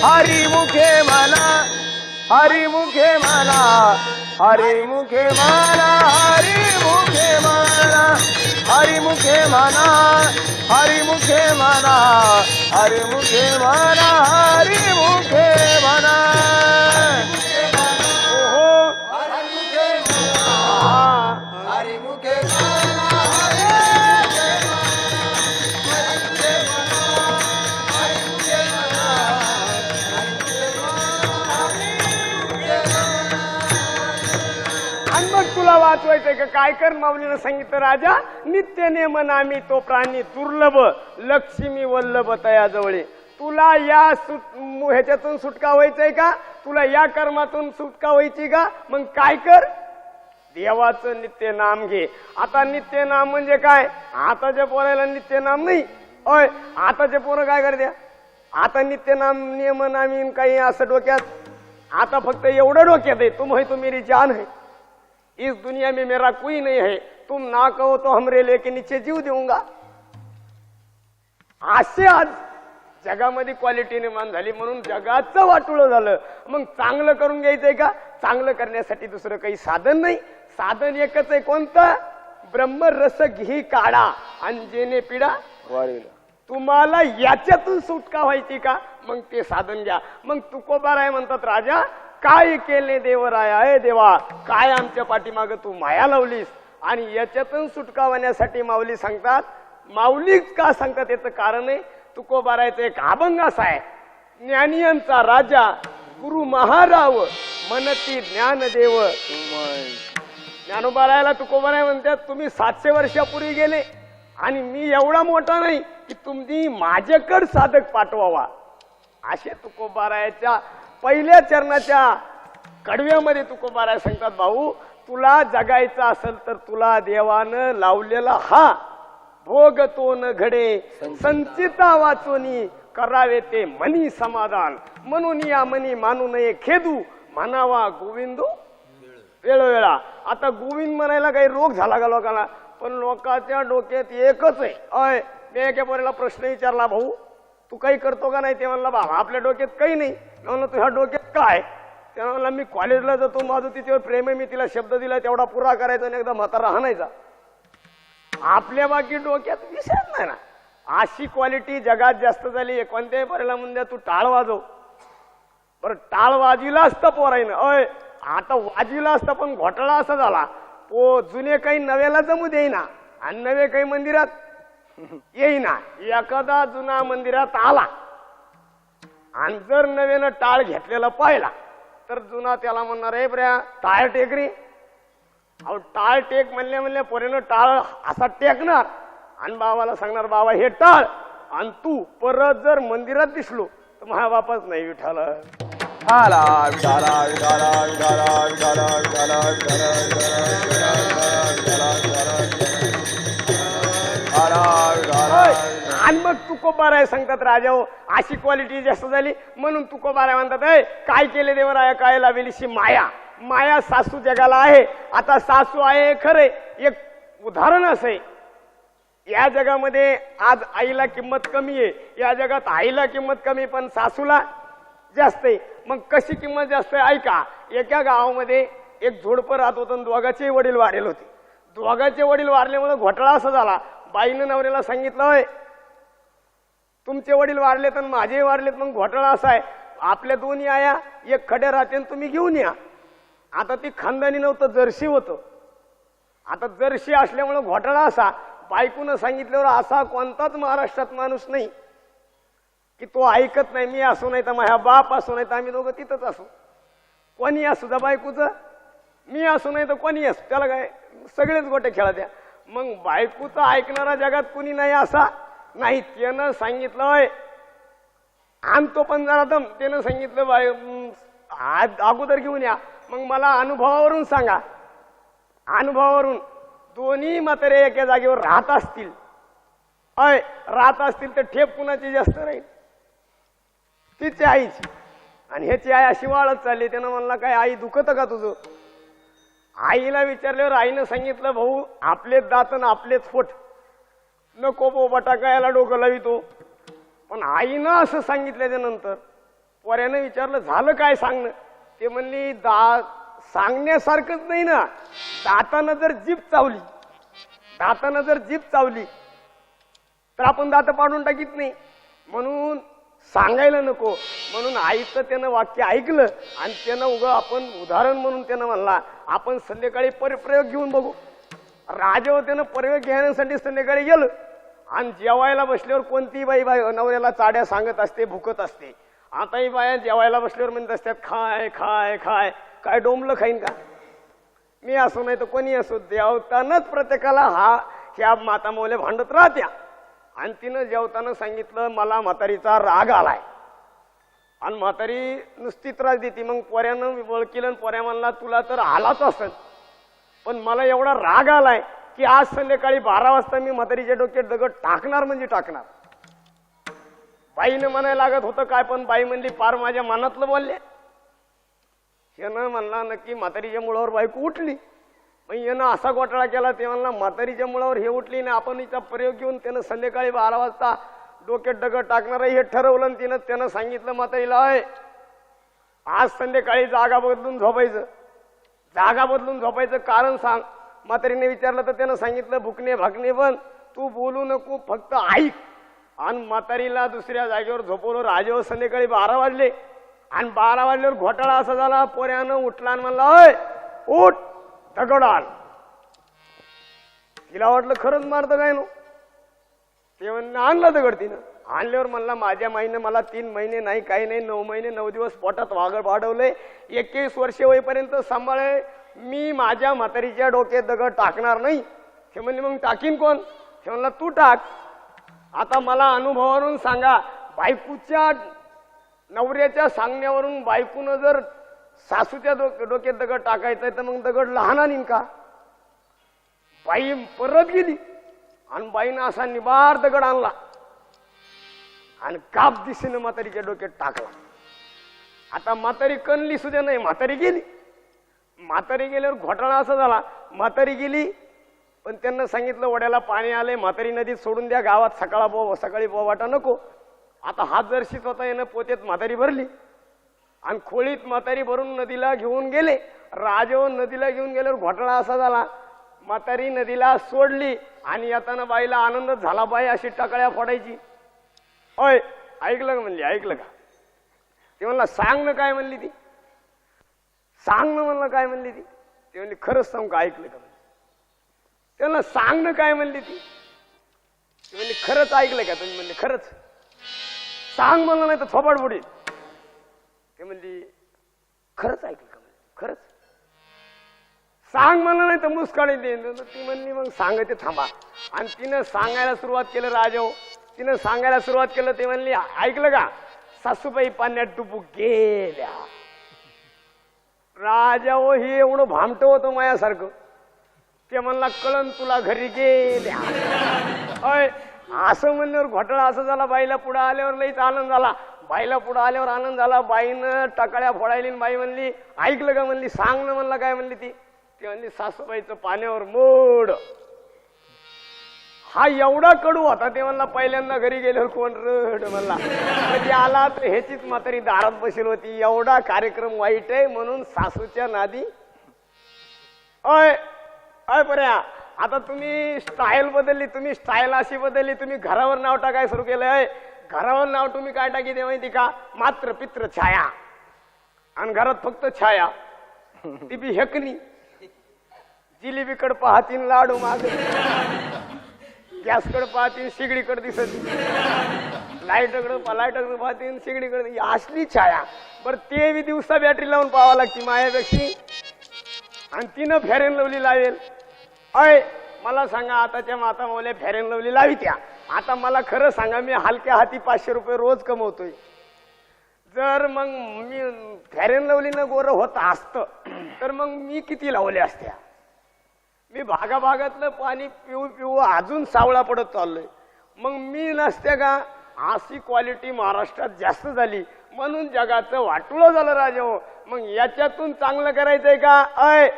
हरिमुखे म्हणा, हरिमुखे म्हणा, हरिमुखे म्हणा, हरिमुखे म्हणा, हरिमुखे म्हणा, हरिमुखे म्हणा, हरिमुखे म्हणा, हरिमुखे म्हणा. ओहो हा आणि मग तुला वाचवायचंय का? काय कर? माऊलीनं सांगितलं राजा नित्य नेमन आम्ही तो प्राणी दुर्लभ, लक्ष्मी वल्लभ तयाजवळे. तुला या ह्याच्यातून सुटका व्हायचंय का? तुला या कर्मातून सुटका व्हायची का? मग काय कर? देवाचं नित्य नाम घे. आता नित्य नाम म्हणजे काय? आताच्या पोराला नित्य नाम नाही. ओय आताचे पोरं काय करते? आता नित्य नाम नियम नामी काही असं डोक्यात, आता फक्त एवढं डोक्यात आहे, तुम है तो मेरी जान है, इस दुनिया में मेरा कोई नहीं है, तुम ना कहो तो हमरे लेके नीचे जीव देऊंगा. असे आज जगामध्ये क्वालिटी निर्माण झाली, म्हणून जगाचं वाटुळं झालं. मग चांगलं करून घ्यायचंय का? चांगलं करण्यासाठी दुसरं काही साधन नाही. साधन एकच आहे, कोणतं? ब्रह्मरस घी काढा अंजेने पिढा वाढीला. तुम्हाला याच्यातून सुटका व्हायची का? मग ते साधन घ्या. मग तुकोबाराय म्हणतात राजा काय केले देवराया, आहे देवा काय आमच्या पाठीमागं तू माया लावलीस. आणि याच्यातून सुटका होण्यासाठी माऊली सांगतात. माऊलीच का सांगतात याचं कारण आहे. तुकोबारायचं एक अभंग असा आहे, ज्ञानियांचा राजा गुरु महाराव मनती ज्ञानदेव. ज्ञानोबारायला तुकोबाराय म्हणतात तुम्ही 700 वर्षापूर्वी गेले आणि मी एवढा मोठा नाही की तुम्ही माझ्याकडे साधक पाठवावा. असे तुकोबारायच्या पहिल्या चरणाच्या कडव्यामध्ये तुकोबाराय सांगतात भाऊ तुला जगायचं असेल तर तुला देवानं लावलेला हा भोग तो न घडे, संचिता वाचोनी करावे ते मनी समाधान. म्हणून या मनी मानू नये खेदू, म्हणावा गोविंदो वेळोवेळा. आता गोविंद म्हणायला काही रोग झाला का लोकांना? पण लोकांच्या डोक्यात एकच आहे. अय मी एका पोरीला प्रश्न विचारला, भाऊ तू काही करतो का नाही? ते म्हणला बाबा आपल्या डोक्यात काही नाही. म्हणलं तुझ्या डोक्यात काय? ते म्हणला मी कॉलेजला जातो, माझं तिच्यावर प्रेम आहे, मी तिला शब्द दिला तेवढा पुरा करायचा आणि एकदा म्हातारा हाणायचा. आपल्या बाकी डोक्यात विषयच नाही ना. अशी क्वालिटी जगात जास्त झाली. कोणत्याही पोरीला म्हणजे तू टाळ वाजव, बरं टाळ वाजिला असतं पोराईनं. अय आता वाजिला असतं पण घोटाळा असा झाला, जुने काही नव्याला जमू देईना आणि नवे काही मंदिरात येईना. एखादा जुना मंदिरात आला आणि जर नव्यानं टाळ घेतलेला पाहिला तर जुना त्याला म्हणणार आहे बऱ्या टाळ टेक रे. अहो टाळ टेक म्हणल्या पोरेनं टाळ असा टेकणार आणि बाबाला सांगणार बाबा हे टाळ. आणि तू परत जर मंदिरात दिसलो तर माझ्या बापाच नाही विठाला. विठाला विठाला विठाला विठाला विठाला विठाला विठाला विठाला. आणि मग तुकोबाराय सांगतात राजा हो अशी क्वालिटी जास्त झाली म्हणून तुकोबाराय म्हणतात काय केले देवराया काय लावेलीशी माया. माया सासू जगाला आहे. आता सासू आहे खरे, एक उदाहरण असे या जगामध्ये आज आईला किंमत कमी आहे. या जगात आईला किंमत कमी पण सासूला जास्त आहे. मग कशी किंमत जास्त आहे ऐका. एका गावामध्ये एक झोडपं राहत होतं, दोघांचे वडील वाढेल होते. दोघांचे वडील वारल्यामुळे घोटाळा असा झाला. बाईनं नवऱ्याला सांगितलं, होय तुमचे वडील वारलेत आणि माझे वारलेत, मग घोटाळा असा आहे, आपल्या दोन्ही आया एक खड्या राहते तुम्ही घेऊन या. आता ती खानदानी नव्हतं, जर्सी होतं. आता जर्सी असल्यामुळे घोटाळा असा. बायकोनं सांगितल्यावर असा कोणताच महाराष्ट्रात माणूस नाही की तो ऐकत नाही. मी असो नाही तर माझ्या बाप असो नाही तर आम्ही दोघं तिथंच असो, कोणी असू द्या बायकोचं, मी असो नाही तर कोणी असो, त्याला काय सगळेच गोटे खेळा द्या. मग बायकोचं ऐकणारा जगात कुणी नाही असा नाही. त्यानं सांगितलं, होय आणतो पण जरा दम. त्यानं सांगितलं, बाय अगोदर घेऊन या. मग मला अनुभवावरून सांगा, अनुभवावरून दोन्ही म्हातारे एका जागेवर राहत असतील, अय राहत असतील तर ठेप कुणाची जास्त राहील? तिची आईची. आणि ह्याची आई अशी वाळत चालली. त्यानं म्हणला, काय आई दुखत का तुझं? आईला विचारल्यावर आईनं सांगितलं, भाऊ आपलेच दात आणि आपलेच फोट, नको बो बटाकायला डोकं लावितो. पण आईनं असं सांगितल्याच्या नंतर पोऱ्यानं विचारलं, झालं काय सांगणं? ते म्हणली, सांगण्यासारखंच नाही ना. दातानं जर जीभ चावली, दातानं जर जीभ चावली तर आपण दात पाडून टाकीत नाही, म्हणून सांगायला नको. म्हणून आईचं त्यानं वाक्य ऐकलं आणि त्यानं उगा आपण उदाहरण म्हणून त्यानं म्हणला, आपण संध्याकाळी प्रयोग घेऊन बघू. राजावर त्यानं प्रयोग घेण्यासाठी संध्याकाळी गेलं आणि जेवायला बसल्यावर कोणती बाई नवऱ्याला चाड्या सांगत असते, भुकत असते. आता ही बाया जेवायला बसल्यावर म्हणत असतात, खाय खाय खाय. काय डोंबलं खाईन का? मी असो नाही तर कोणी असो, जेवतानाच प्रत्येकाला ह्या माता मौल्या भांडत राहत्या. आणि तिनं जेवताना सांगितलं, मला म्हातारीचा राग आलाय. आणि म्हातारी नुसती त्रास देते. मग पोऱ्यानं वळकिलं, पोऱ्या म्हणला, तुला तर आलाच असेल, पण मला एवढा राग आलाय की आज संध्याकाळी 12 वाजता मी म्हातारीच्या डोक्यात दगड टाकणार म्हणजे टाकणार. बाईनं म्हणायला लागत होतं काय, पण बाई म्हणली, पार माझ्या मनातलं बोलले. यानं म्हणला, नक्की म्हातारीच्या मुळावर बायको उठली. मग यानं असा घोटाळा केला. ते म्हणला, म्हातारीच्या मुळावर हे उठली ना, आपण हिचा प्रयोग घेऊन त्यानं संध्याकाळी 12 वाजता डोक्यात दगड टाकणार हे ठरवलं. आणि त्यानं सांगितलं म्हातारीला, आज संध्याकाळी जागा बदलून झोपायचं. जागा बदलून झोपायचं कारण सांग. म्हातारीने विचारलं तर त्यानं सांगितलं, भुकणे भाकणे पण तू बोलू नको, फक्त ऐक. आणि म्हातारीला दुसऱ्या जागेवर झोपवलं. राजावर संध्याकाळी 12 वाजले आणि 12 वाजल्यावर घोटाळा असा झाला. पोऱ्यानं उठला आणि म्हणला, अय उठ, दगड आण. तिला वाटलं खरंच मारतं काय नो. ते म्हणलं, आणला दगड. तिनं आणल्यावर म्हणला, माझ्या माईनं मला 3 महिने नाही, काही नाही, 9 महिने 9 दिवस पोटात वाढवलंय, 21 वर्षे होईपर्यंत सांभाळे. मी माझ्या म्हातारीच्या डोक्यात दगड टाकणार नाही. ते म्हणले, मग टाकीन कोण? ते म्हणला, तू टाक. आता मला अनुभवावरून सांगा, बायकोच्या नवऱ्याच्या सांगण्यावरून बायकोनं जर सासूच्या डोक्यात दगड टाकायचंय तर मग दगड लहान आणीन का? बाई परत गेली आणि बाईनं असा निबार दगड आणला आणि काप दिशेनं म्हातारीच्या डोक्यात टाकला. आता म्हातारी कणली सुद्धा नाही, म्हातारी गेली. म्हातारी गेल्यावर घोटाळा असा झाला, म्हातारी गेली पण त्यांना सांगितलं, वड्याला पाणी आले, म्हातारी नदीत सोडून द्या, गावात सकाळी बोवाटा नको. आता हात जर्शीच होता, यानं पोत्यात म्हातारी भरली आणि खोळीत म्हातारी भरून नदीला घेऊन गेले. राजावर नदीला घेऊन गेल्यावर घोटाळा असा झाला, म्हातारी नदीला सोडली आणि येताना बाईला आनंद झाला. बाई अशी टाकळ्या फोडायची. ओय ऐकलं का? म्हणली, ऐकलं का? ते म्हणला, सांग ना काय म्हणली ती, सांग ना म्हणलं काय म्हणली ती. ते म्हणली, खरंच सांग का? ऐकलं का? त्यांना सांग ना काय म्हणली ती. ते म्हणली, खरंच ऐकलं का तुम्ही? म्हणले, खरंच. सांग म्हणलं नाही तर थोबाड बुडील. ते म्हणली, खरंच ऐकलं का? खरंच. सांग म्हणलं नाही तर मुस्काळी देईन. ती म्हणली, मग सांगते थांबा. आणि तिनं सांगायला सुरुवात केलं. राजाओ तिनं सांगायला सुरुवात केलं. ते म्हणली, ऐकलं का? सासूबाई पाण्यात डुबू गेल्या. राजाओ हे एवढं भामटं होतं माझ्यासारखं. ते म्हणला, कळण तुला घरी गेल्या. असं म्हणल्यावर घोटाळा असं झाला. बाईला पुढे आल्यावर लईच आनंद झाला. बाईला पुढे आल्यावर आनंद झाला. बाईनं टाकळ्या फोडायली. बाई म्हणली, ऐकलं का? म्हणली, सांग ना म्हणला काय म्हणली ती. ती म्हणली, सासूबाईचं पाण्यावर मोड. हा एवढा कडू होता. ते म्हणला, पहिल्यांदा घरी गेल्यावर कोण रड म्हणला. कधी आला तर ह्याचीच म्हातारी दारात बसेल होती. एवढा कार्यक्रम वाईट आहे म्हणून सासूच्या नादी. अय अय पर्या, आता तुम्ही स्टाईल बदलली, तुम्ही स्टाईल अशी बदलली, तुम्ही घरावर नाव टाकाय सुरू केलंय. घरावर नाव तुम्ही काय टाकी दे माहिती का? मात्र पित्र छाया. आणि घरात फक्त छाया, ती बी हेकणी. जिलेबीकडे पाहतीन लाडू माग, गॅसकडे पाहतीन शिगडीकडे दिसत, लाईटकडे पाहतीन शिगडीकडे, असली छाया. बरं ते बी दिवसा बॅटरी लावून पाहावं लागते मायापेक्षा. आणि तिनं फेअर अँड लवली लावेल. अय मला सांगा, आताच्या माता मावल्या फेअर अँड लवली लावी त्या. आता मला खरं सांगा, मी हलक्या हाती 500 रुपये रोज कमवतोय. जर मग मी फेअर अँड लवलीनं गोरं होत असतं तर मग मी किती लावले असत्या. मी भागाभागातलं पाणी पिऊ पिऊ अजून सावळा पडत चाललोय. मग मी नसते का? अशी क्वालिटी महाराष्ट्रात जास्त झाली म्हणून जगाचं वाटुळं झालं राजा. हो मग याच्यातून चांगलं करायचंय का? अय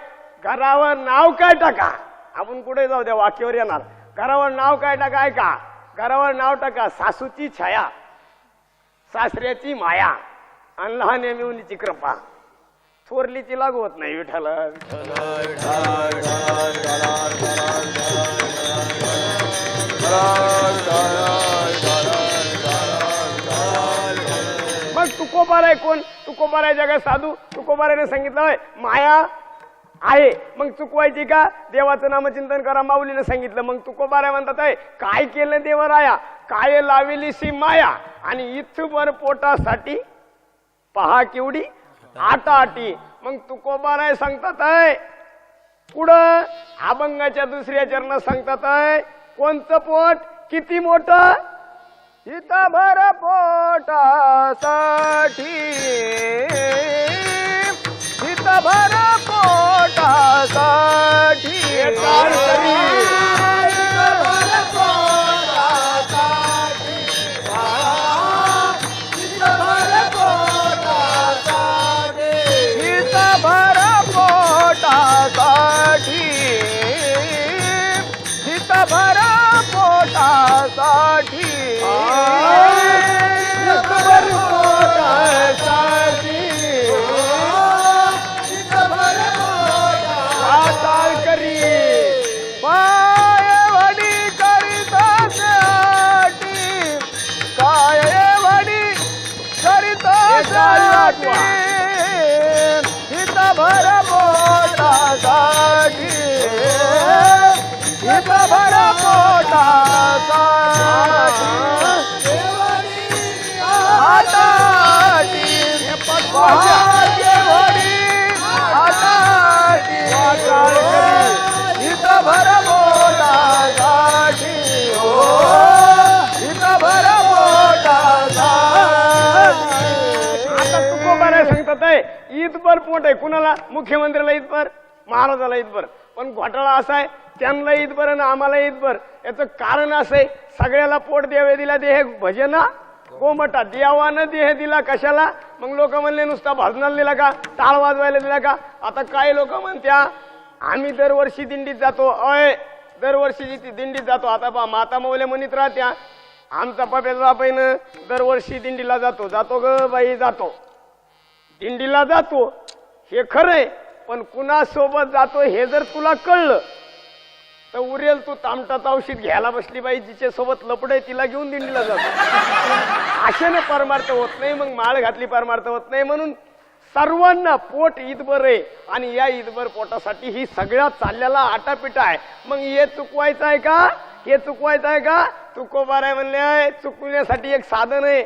घरावर नाव काय टाका. आपण कुठे जाऊ द्या, वाक्यावर येणार. घरावर नाव काय टाका? ऐका, घरावर नाव टाका सासूची छाया, सासऱ्याची माया आणि लहान मिळूनची कृपा. थोरलीची लागू होत नाही. विठ्ठल मग तुकोबाराय कोण? तुकोबाराय जगात साधू. तुकोबारायने सांगितलं माया आहे, मग चुकवायची का? देवाचं नामचिंतन करा, माऊलीने सांगितलं. मग तुकोबाराय म्हणतात आहे काय केलं देवराया, काय लाविलीशी माया, आणि इथवर पोटासाठी पहा केवढी आटाआटी. मग तुकोबाराय सांगतात आहे पुढं अभंगाच्या दुसऱ्या चरणात सांगतात आहे कोणतं पोट किती मोठं, हितभर पोटासाठी, हितभर पोटासाठी, हितभर पोटासाठी, हितभर पोटासाठी, हितभर पोटासाठी, हितभर पोटासाठी, हितभर पोटासाठी, हितभर पोटासाठी करी पायवडी करीतासाठी, कायवडी करीतासाठी, हितभर पोटासाठी, हितभर पोटासाठी, आटाटी पायवडी आटाटी, हितभर पोटासाठी, हितभर पोटासाठी. आता तुकोबाराय सांगतात आहे ईदभर पोट आहे. कुणाला? मुख्यमंत्र्याला ईदभर, महाराजाला ईदभर. पण घोटाळा असा आहे त्यांना ईदभर आणि आम्हाला ईदभर. याचं कारण असं आहे सगळ्याला पोट देवे दिला देह भजना गोमटा, देवानं देह दिला कशाला? मग लोक म्हणले नुसता भजनाला दिला का, टाळ वाजवायला दिला का? आता काही लोक म्हणत्या आम्ही दरवर्षी दिंडीत जातो. अय दरवर्षी दिंडीत जातो. आता बा माता मौल्या म्हणत राहत्या आमचा पप्याचा बापाईनं दरवर्षी दिंडीला जातो. जातो ग बाई जातो, दिंडीला जातो हे खरंय. पण कुणासोबत जातो हे जर तुला कळलं तर उरेल तू तामटात औषध घ्यायला बसली बाई, जिच्या सोबत लपड आहे तिला घेऊन दिंडीला जातो. अशाने परमार्थ होत नाही. मग माळ घातली परमार्थ होत नाही. म्हणून सर्वांना पोट ईदभर आहे आणि या ईदभर पोटासाठी ही सगळ्या चालल्याला आटापिटा आहे. मग हे चुकवायचं आहे का? हे चुकवायचं आहे का? तुकोबाराय म्हणले आहे चुकवण्यासाठी एक साधन आहे,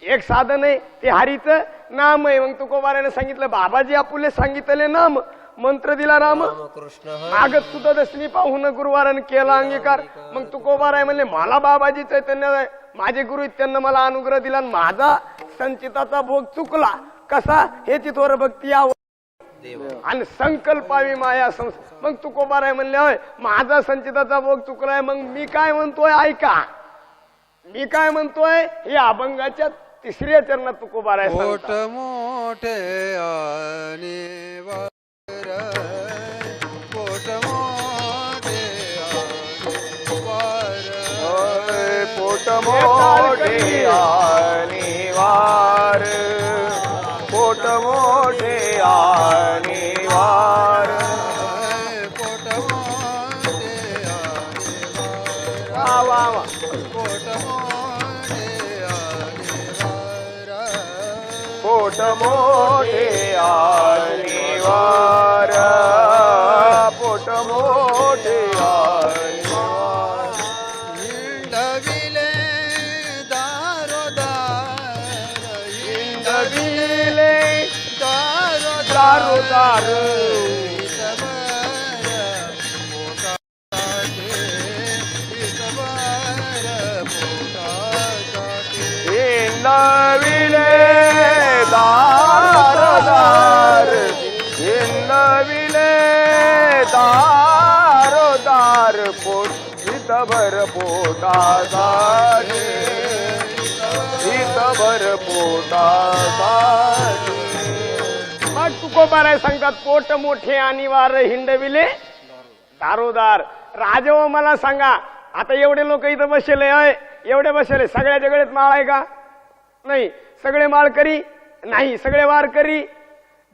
एक साधन आहे ते हरीचं नाम आहे. मग तुकोबारायने सांगितलं बाबाजी आपुले सांगितले नाम, मंत्र दिला राम मागत सुद्धा दशमी पाहून गुरुवाराने केला अंगीकार. मग तुकोबाराय म्हणले मला बाबाजी चैतन्य माझे गुरु त्यांना मला अनुग्रह दिला आणि माझा संचिताचा भोग चुकला कसा? हे चितवर भक्ती आणि संकल्पावी माया मग तुकोबाराय म्हणले होय माझा संचिताचा भोग चुकलाय. मग मी काय म्हणतोय ऐका, मी काय म्हणतोय हे अभंगाच्या तिसऱ्या चरणात तुकोबाराय मोठ मोठे आणि पोट मोठे पोट मोठे आणि वार, पोट मोठे आणि वार, पोट मोठे वा वा पोट मोठे आणि वार पोट मोठे आणि वार पोट मोठे आणि वार हिंडविले दारोदार हिंडविले दारोदार हिंडविले दारोदार हिंडविले दारोदार पोट हितभर पोटासाठी हितभर पोटासाठी मग तुकोबाराय सांगतात पोट मोठे आणि वार हिंडविले दारोदार. राजव मला सांगा, आता एवढे लोक इथं बसले आहे, एवढे बसले, सगळ्याच्या गळ्यात माळ आहे का? नाही. सगळे माळकरी नाही, सगळे वारकरी.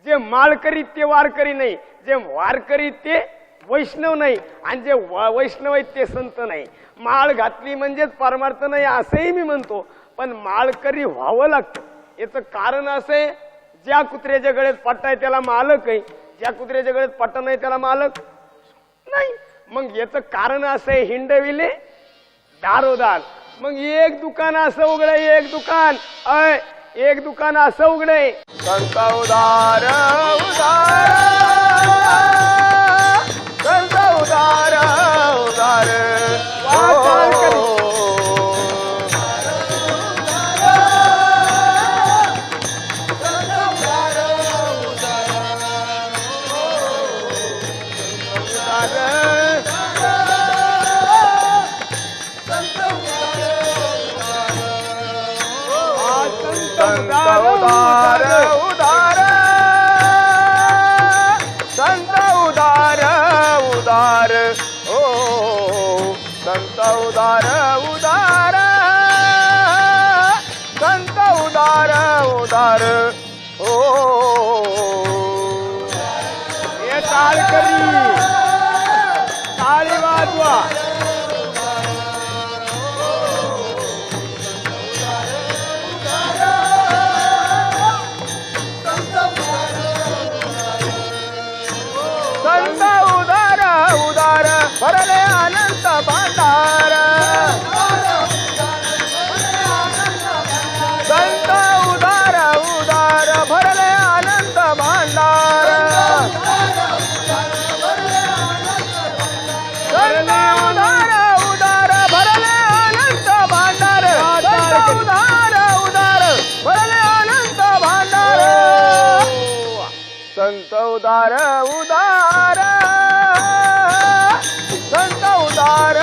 जे माळकरी ते वारकरी नाही, जे वारकरी ते वैष्णव नाही, आणि जे वैष्णव आहेत ते संत नाही. माळ घातली म्हणजेच परमार्थ नाही असंही मी म्हणतो, पण माळकरी व्हावं लागतं. याचं कारण असं आहे, ज्या कुत्र्याच्या गळ्यात पट्टा आहे त्याला मालक आहे, ज्या कुत्र्याच्या गळ्यात पट्टा नाही त्याला मालक नाही. मग याचं कारण असं आहे, हिंडविले दारोदार. मग एक दुकान असं उघडे, एक दुकान एक दुकान असं उघडे, संत उदार उदार संत उदार उदार उदार उदार संत उदार उदार ओ संत उदार उदार संत उदार उदार ओ हे टाळकरी टाळी वाजवा. संत उदार उदार भरले अनंत भांडार संत उदार उदार भरले अनंत भांडार संत उदार उदार भरले अनंत भांडार संत उदार उदार भरले अनंत भांडार संत उदार उदार संत उदार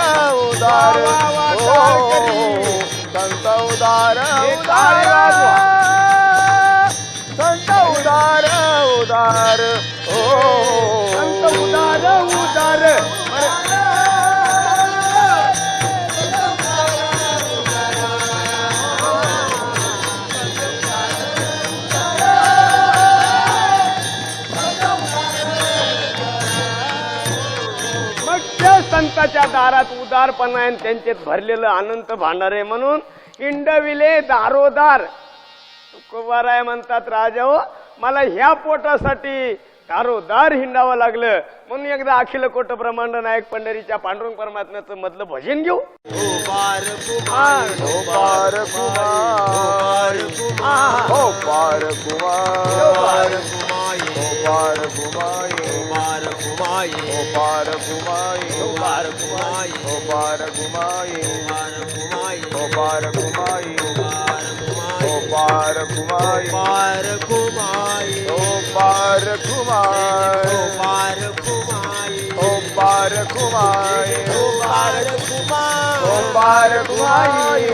उदार संत उदार उदार संत उदार उदार ओ संत उदार उदार. संतांच्या दारात उदारपणा आहे, त्यांच्यात भरलेलं अनंत भांडार आहे, म्हणून हिंडविले दारोदार. तुकोबाराय म्हणतात, राजा हो मला ह्या पोटासाठी दारोदार हिंडावं लागलं, म्हणून एकदा अखिल कोट ब्रह्मांड नायक पंढरीच्या पांडुरंग परमात्म्याचं मधलं भजन घेऊ. पार कुमार हो पार कुमार हो पार कुमार हो पार कुमार हो पार कुमार हो पार कुमार हो पार कुमार हो पार कुमार हो पार कुमार हो पार कुमार हो पार कुमार हो पार कुमार हो पार कुमार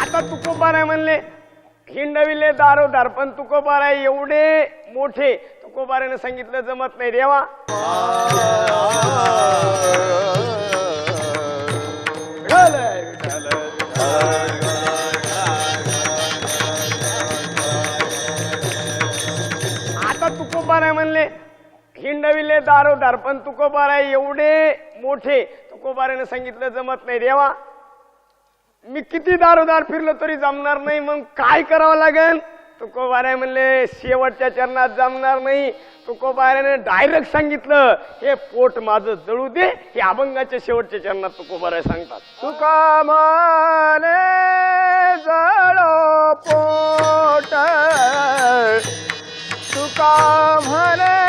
आता तुकोबाराय म्हणले हिंडविले दारोदार, पण तुकोबाराय एवढे मोठे, तुकोबाराने सांगितलं जमत नाही देवा. आता तुकोबाराय म्हणले हिंडविले दारोदार, पण तुकोबाराय एवढे मोठे. तुकोबाराने सांगितलं जमत नाही देवा, मी किती दारोदार फिरलो तरी जमणार नाही, मग काय करावं लागेल? तुकोबाराय म्हणले शेवटच्या चरणात जमणार नाही. तुकोबाराने डायरेक्ट सांगितलं हे पोट माझं जळू दे. हे अभंगाच्या शेवटच्या चरणात तुकोबाराय सांगतात. तुका माने जळो पोट, तुका म्हणे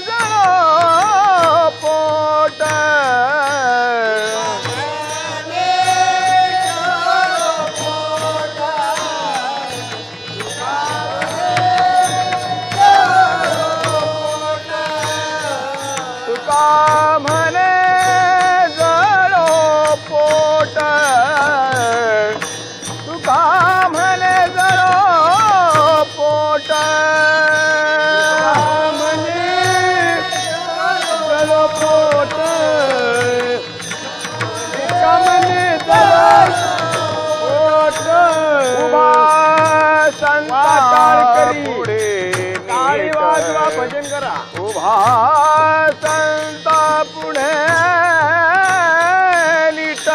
जळो पोट, तुका म्हणे जळो पोट, तुका म्हणे जळो पोट, जळो पोट, तुका म्हणे जळो पोट. उभा संता टाळकरी. पुढे टाळी नीट. वाजवा, भजन करा. उभा संता पुढे नीट.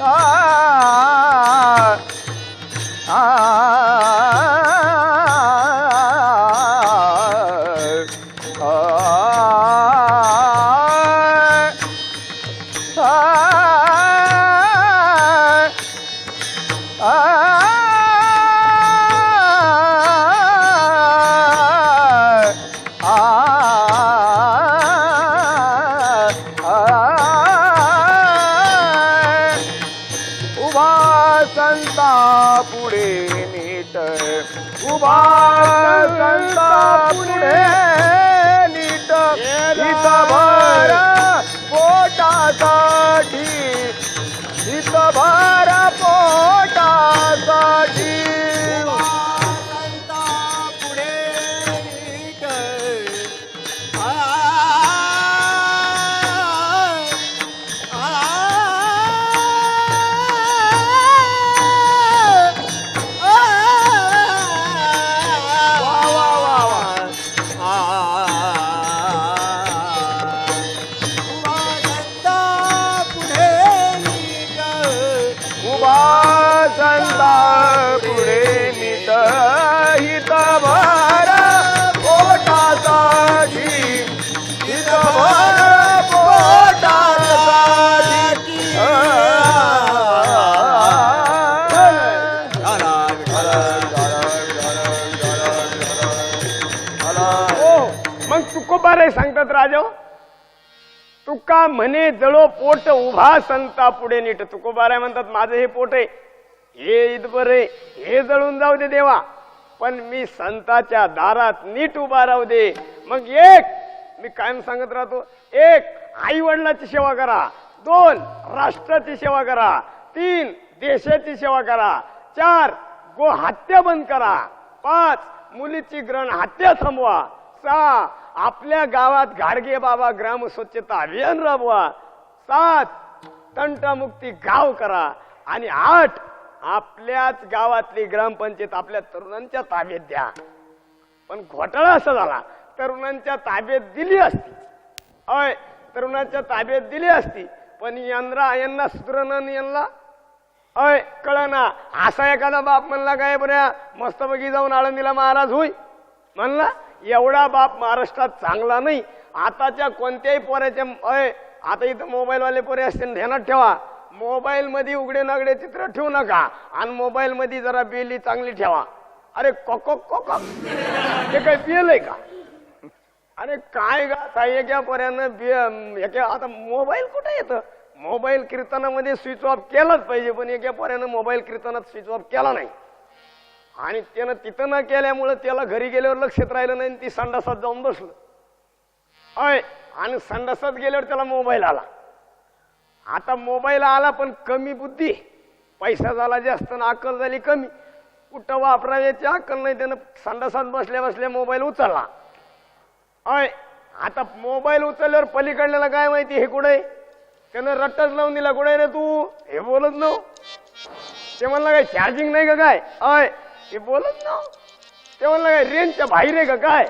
आ, आ, उभा संता पुढे नीट. उभा संता पुढे नीट. हित भर पोटासाठी, हित भर पोटासाठी. उभा संता पुढे नीट. हित भर पोटासाठी, हित भर पोटासाठी. हो, मग तुकोबाराय सांगतात राजा, तुका म्हणे जळो पोट, उभा संता पुढे नीट. तुकोबाराय म्हणतात माझं हे पोट आहे, हे इथपर आहे, हे जळून जाऊ दे देवा, पण मी संताच्या दारात नीट उभा राहू दे. मग एक मी कायम सांगत राहतो, एक आई वडिलाची सेवा करा, 2 राष्ट्राची सेवा करा, 3 देशाची सेवा करा, 4 गो हत्या बंद करा, 5 मुलीची ग्रहण हत्या थांबवा, 6 आपल्या गावात गाडगे बाबा ग्राम स्वच्छता अभियान राबवा, 7 तंटामुक्ती गाव करा, आणि 8 आपल्याच गावातली ग्रामपंचायत आपल्या तरुणांच्या ताब्यात द्या. पण घोटाळा असा झाला, तरुणांच्या ताब्यात दिली असती, अय तरुणांच्या ताब्यात दिली असती, पण यांना सुधरण यांना अय कळना. असा एखादा बाप म्हणला काय बऱ्या मस्तपैकी जाऊन आळंदीला महाराज होई म्हणला, एवढा बाप महाराष्ट्रात चांगला नाही. आताच्या कोणत्याही पोऱ्याच्या अय आता इथं मोबाईलवाले पोरे असतील, ध्यानात ठेवा, मोबाईल मध्ये उघडे नगडे चित्र ठेवू नका, आणि मोबाईल मध्ये जरा बेली चांगली ठेवा. अरे कोक कोक हे काय पियलंय का? अरे काय गा एका पोऱ्यानं आता मोबाईल कुठे येतं? मोबाईल कीर्तनामध्ये स्विच ऑफ केलाच पाहिजे, पण एका पोऱ्यानं मोबाईल कीर्तनात स्विच ऑफ केला नाही, आणि त्यानं तिथं न केल्यामुळं त्याला घरी गेल्यावर लक्षात राहिलं नाही, ती संडासात जाऊन बसलं. अय आणि संडासात गेल्यावर त्याला मोबाईल आला. आता मोबाईल आला पण कमी बुद्धी, पैसा झाला जास्त ना अक्कल झाली कमी, कुठं वापरायची अक्कल नाही, त्यानं संडासात बसल्या बसल्या मोबाईल उचलला. अय आता मोबाईल उचलल्यावर पलीकडल्याला काय माहिती हे कुठे त्यानं रट्टाच लावून दिला कुठे रे तू हे बोलत नव ते म्हणलं काय चार्जिंग नाही का काय अय हे बोलत नव ते म्हणलं काय रेंजच्या बाहेर आहे का काय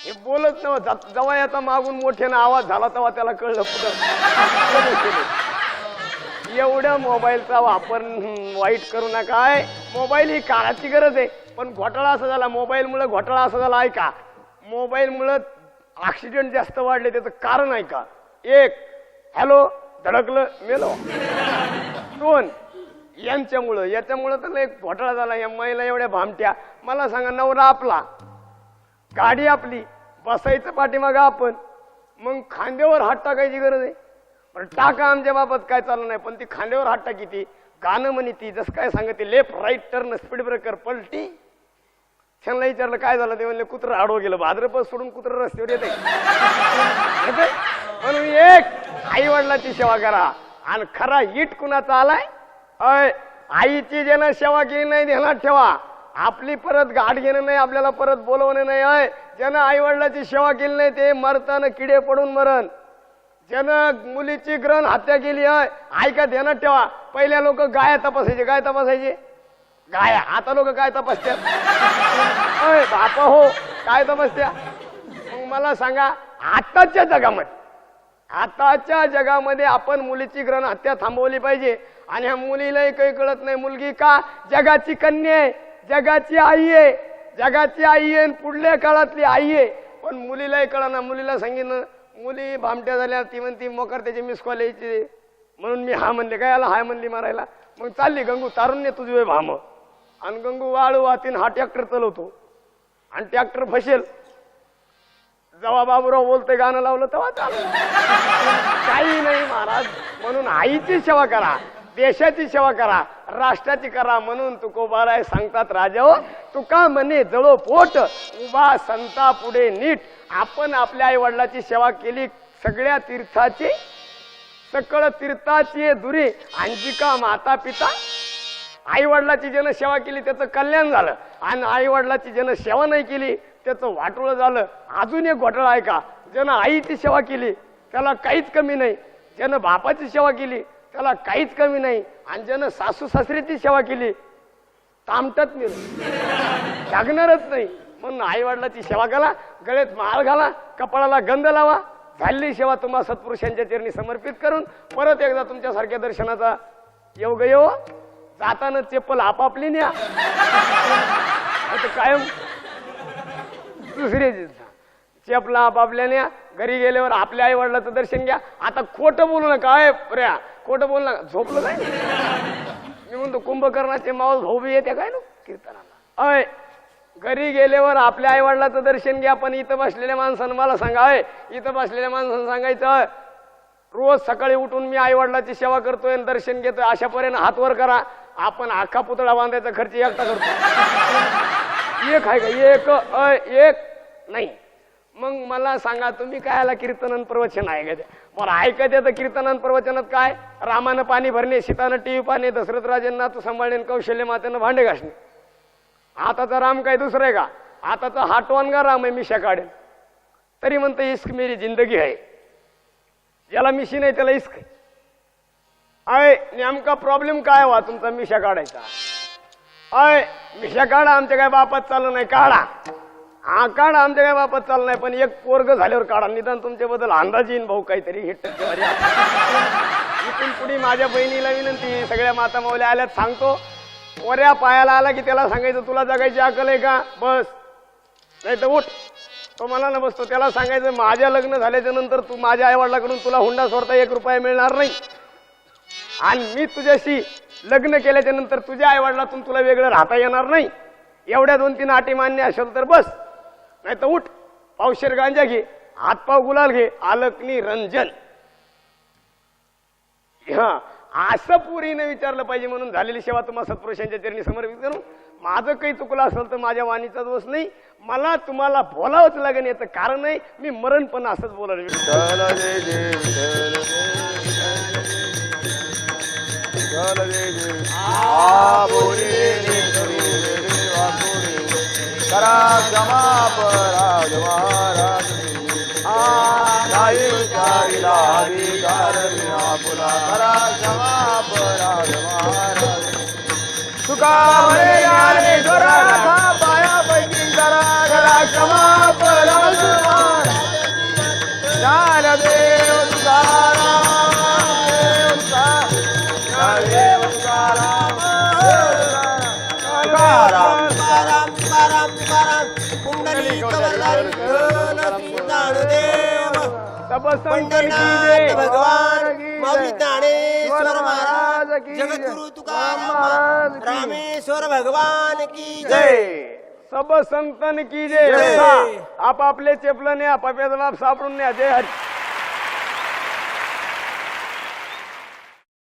हे बोलत नव जेव्हा याचा मागून मोठ्यानं आवाज झाला तेव्हा त्याला कळलं पुढं एवढ्या मोबाईलचा वापर वाईट करू नका मोबाईल ही काळाची गरज आहे पण घोटाळा असा झाला मोबाईलमुळे घोटाळा असा झाला ऐका मोबाईलमुळे ऍक्सिडेंट जास्त वाढले त्याचं कारण आहे का एक हॅलो धडकलं मेलो दोन यांच्यामुळं याच्यामुळं तर एक घोटाळा झाला या महिला एवढ्या भामट्या मला सांगा नवरा आपला गाडी आपली बसायचं पाठीमागं आपण मग खांद्यावर हात टाकायची गरज आहे पण टाका आमच्या बाबत काय चालू नाही पण ती खांद्यावर हात टाकी ती गाणं म्हणी ती जसं काय सांगते left right turn speed breaker पलटी त्यांना विचारलं काय झालं ते म्हणले कुत्रं आडवं गेलं भाद्रपद सोडून कुत्रं रस्त्यावर येते म्हणून एक आई वडिलाची सेवा करा आणि खरा हिट कुणाचा आलाय अय आईची ज्यानं सेवा केली नाही ध्यानात ठेवा आपली परत गाठ घेणं नाही आपल्याला परत बोलवणं नाही अय ज्यानं आई वडिलाची सेवा केली नाही ते मरताना किडे पडून मरण ज्यानं मुलीची ग्रहण हत्या केली अय ऐका ध्यानात ठेवा पहिल्या लोक गाया तपासायचे काय तपासायचे गाया आता लोक काय तपासतात अय बापा हो काय तपासत्या मग मला सांगा आताच्या जगामध्ये आपण मुलीची ग्रहण हत्या थांबवली पाहिजे आणि ह्या मुलीलाही काही कळत नाही मुलगी का जगाची कन्या आहे जगाची आई आहे जगाची आई आहे पुढल्या काळातली आई आहे पण मुलीलाही कळना मुलीला सांगितलं मुली भामट्या झाल्या ती म्हणती मोकर त्याचे मिस कॉल यायचे म्हणून मी हा म्हणले काय आला हाय म्हणली मारायला मग चालली गंगू तारुण्य तुझे भाम आणि गंगू वाळू वातीन हा ट्रॅक्टर चालवतो आणि ट्रॅक्टर फसेल जेव्हा बाबूराव बोलते गाणं लावलं तेव्हा चालू काही नाही महाराज म्हणून आईची सेवा करा देशाची सेवा करा राष्ट्राची करा म्हणून तुकोबाराय सांगतात राजा तुका म्हणे जळो पोट उभा संता पुढे नीट आपण आपल्या आई वडिलाची सेवा केली सगळ्या तीर्थाची सकळ तीर्थाची दुरी अंजिका माता पिता आई वडिलाची ज्यानं सेवा केली त्याचं कल्याण झालं आणि आई वडिलाची ज्यानं सेवा नाही केली त्याचं वाटोळं झालं अजून एक घोटाळा आहे का ज्यानं आईची सेवा केली त्याला काहीच कमी नाही ज्यानं बापाची सेवा केली त्याला काहीच कमी नाही आणि ज्यानं सासू सासरीची सेवा केली तामटत मी लागणारच नाही म्हणून आई वडिलाची सेवा करा गळ्यात माळ घाला कपाळाला गंध लावा झालेली सेवा तुम्हा सत्पुरुषांच्या चरणी समर्पित करून परत एकदा तुमच्यासारख्या दर्शनाचा योग येव जाताना चप्पल आपापली न्या कायम दुसरे चपला आपापल्या न्या घरी गेल्यावर आपल्या आई वडिलाचं दर्शन घ्या आता खोटं बोलू नका प्र्या खोटं बोलू नका झोपलं काय मी म्हणतो कुंभकर्णाचे मावस भाऊ बी येते काय ना कीर्तनाला अय घरी गेल्यावर आपल्या आई वडिलाचं दर्शन घ्या पण इथं बसलेल्या माणसानं मला सांगा इथं बसलेल्या माणसानं सांगायचं रोज सकाळी उठून मी आई वडिलाची सेवा करतोय आणि दर्शन घेतोय अशापर्यंत हात वर करा आपण आखा पुतळा बांधायचा खर्च एकटा करतो एक आहे का एक नाही मग मला सांगा तुम्ही काय कीर्तन प्रवचन आहे का ते मला ऐकत येतं कीर्तन प्रवचनात काय रामानं पाणी भरणे सीतानं टीव्ही पाहणे दशरथ राजांना तू सांभाळणे कौशल्य मातेनं भांडे घासणे आताचा राम काय दुसरं आहे का आताचा हा टोनगा राम आहे मिशा काढेल तरी म्हणतं इश्क मेरी जिंदगी आहे ज्याला मिशी नाही त्याला इश्क आहे नेमका प्रॉब्लेम काय व्हा तुमचा मिशा काढायचा मिशा काढा आमच्या काय बापात चाललं नाही काढा हा काढा आमच्या काय बापात चाललं नाही पण एक पोरग झाल्यावर काढा निदान तुमच्याबद्दल अंदाज येईन भाऊ काहीतरी हे टक्केवारी इथून पुढे माझ्या बहिणीला विनंती सगळ्या माता माऊल्या आल्यात सांगतो पोऱ्या पायाला आला की त्याला सांगायचं तुला जगायची अक्कल आहे का बस नाही तर उठ तो मला न बसतो त्याला सांगायचं माझ्या लग्न झाल्याच्या नंतर तू माझ्या आई वडिलाकडून तुला हुंडा सोडता 1 रुपया मिळणार नाही आणि मी तुझ्याशी लग्न केल्याच्या नंतर तुझ्या आई वडिलातून तुला वेगळं राहता येणार नाही एवढ्या 2-3 अटी मान्य असेल तर बस नाही तर उठ पावशेर गांजा घे हातपाव गुलाल घे आलकनी रंजन हा असं पुरीने विचारलं पाहिजे म्हणून झालेली सेवा तुम्हाला सत्पुरुषांच्या चरणी समर्पित करून माझं काही चुकलं असेल तर माझ्या वाणीचा दोष नाही मला तुम्हाला बोलावंच लागेल याचं कारण नाही मी मरण पण असंच बोलायला नाही उच्चारिला अधिकार विना पुन्हा करा क्षमा पराग महाराज तुका म्हणे ज्ञानेश्वरा था पायापैकी जरा गला क्षमा पराग महाराज ज्ञानदेव तुकाराम ज्ञानदेव तुकाराम तुकाराम तुकाराम तुकाराम तुकाराम पुंडलिक वरदारी विठ्ठल श्री ज्ञानदेव तब संतन की पंढरीनाथ जय भगवान की माऊली जय. ज्ञानेश्वर महाराज महाराज की जगद्गुरु जय. तुकाराम महाराज की रामेश्वर भगवान की जय जय सब संतन की जय जय. आपापले चेपलं न्या आपापल्या बाप सापडून न्या जय हरी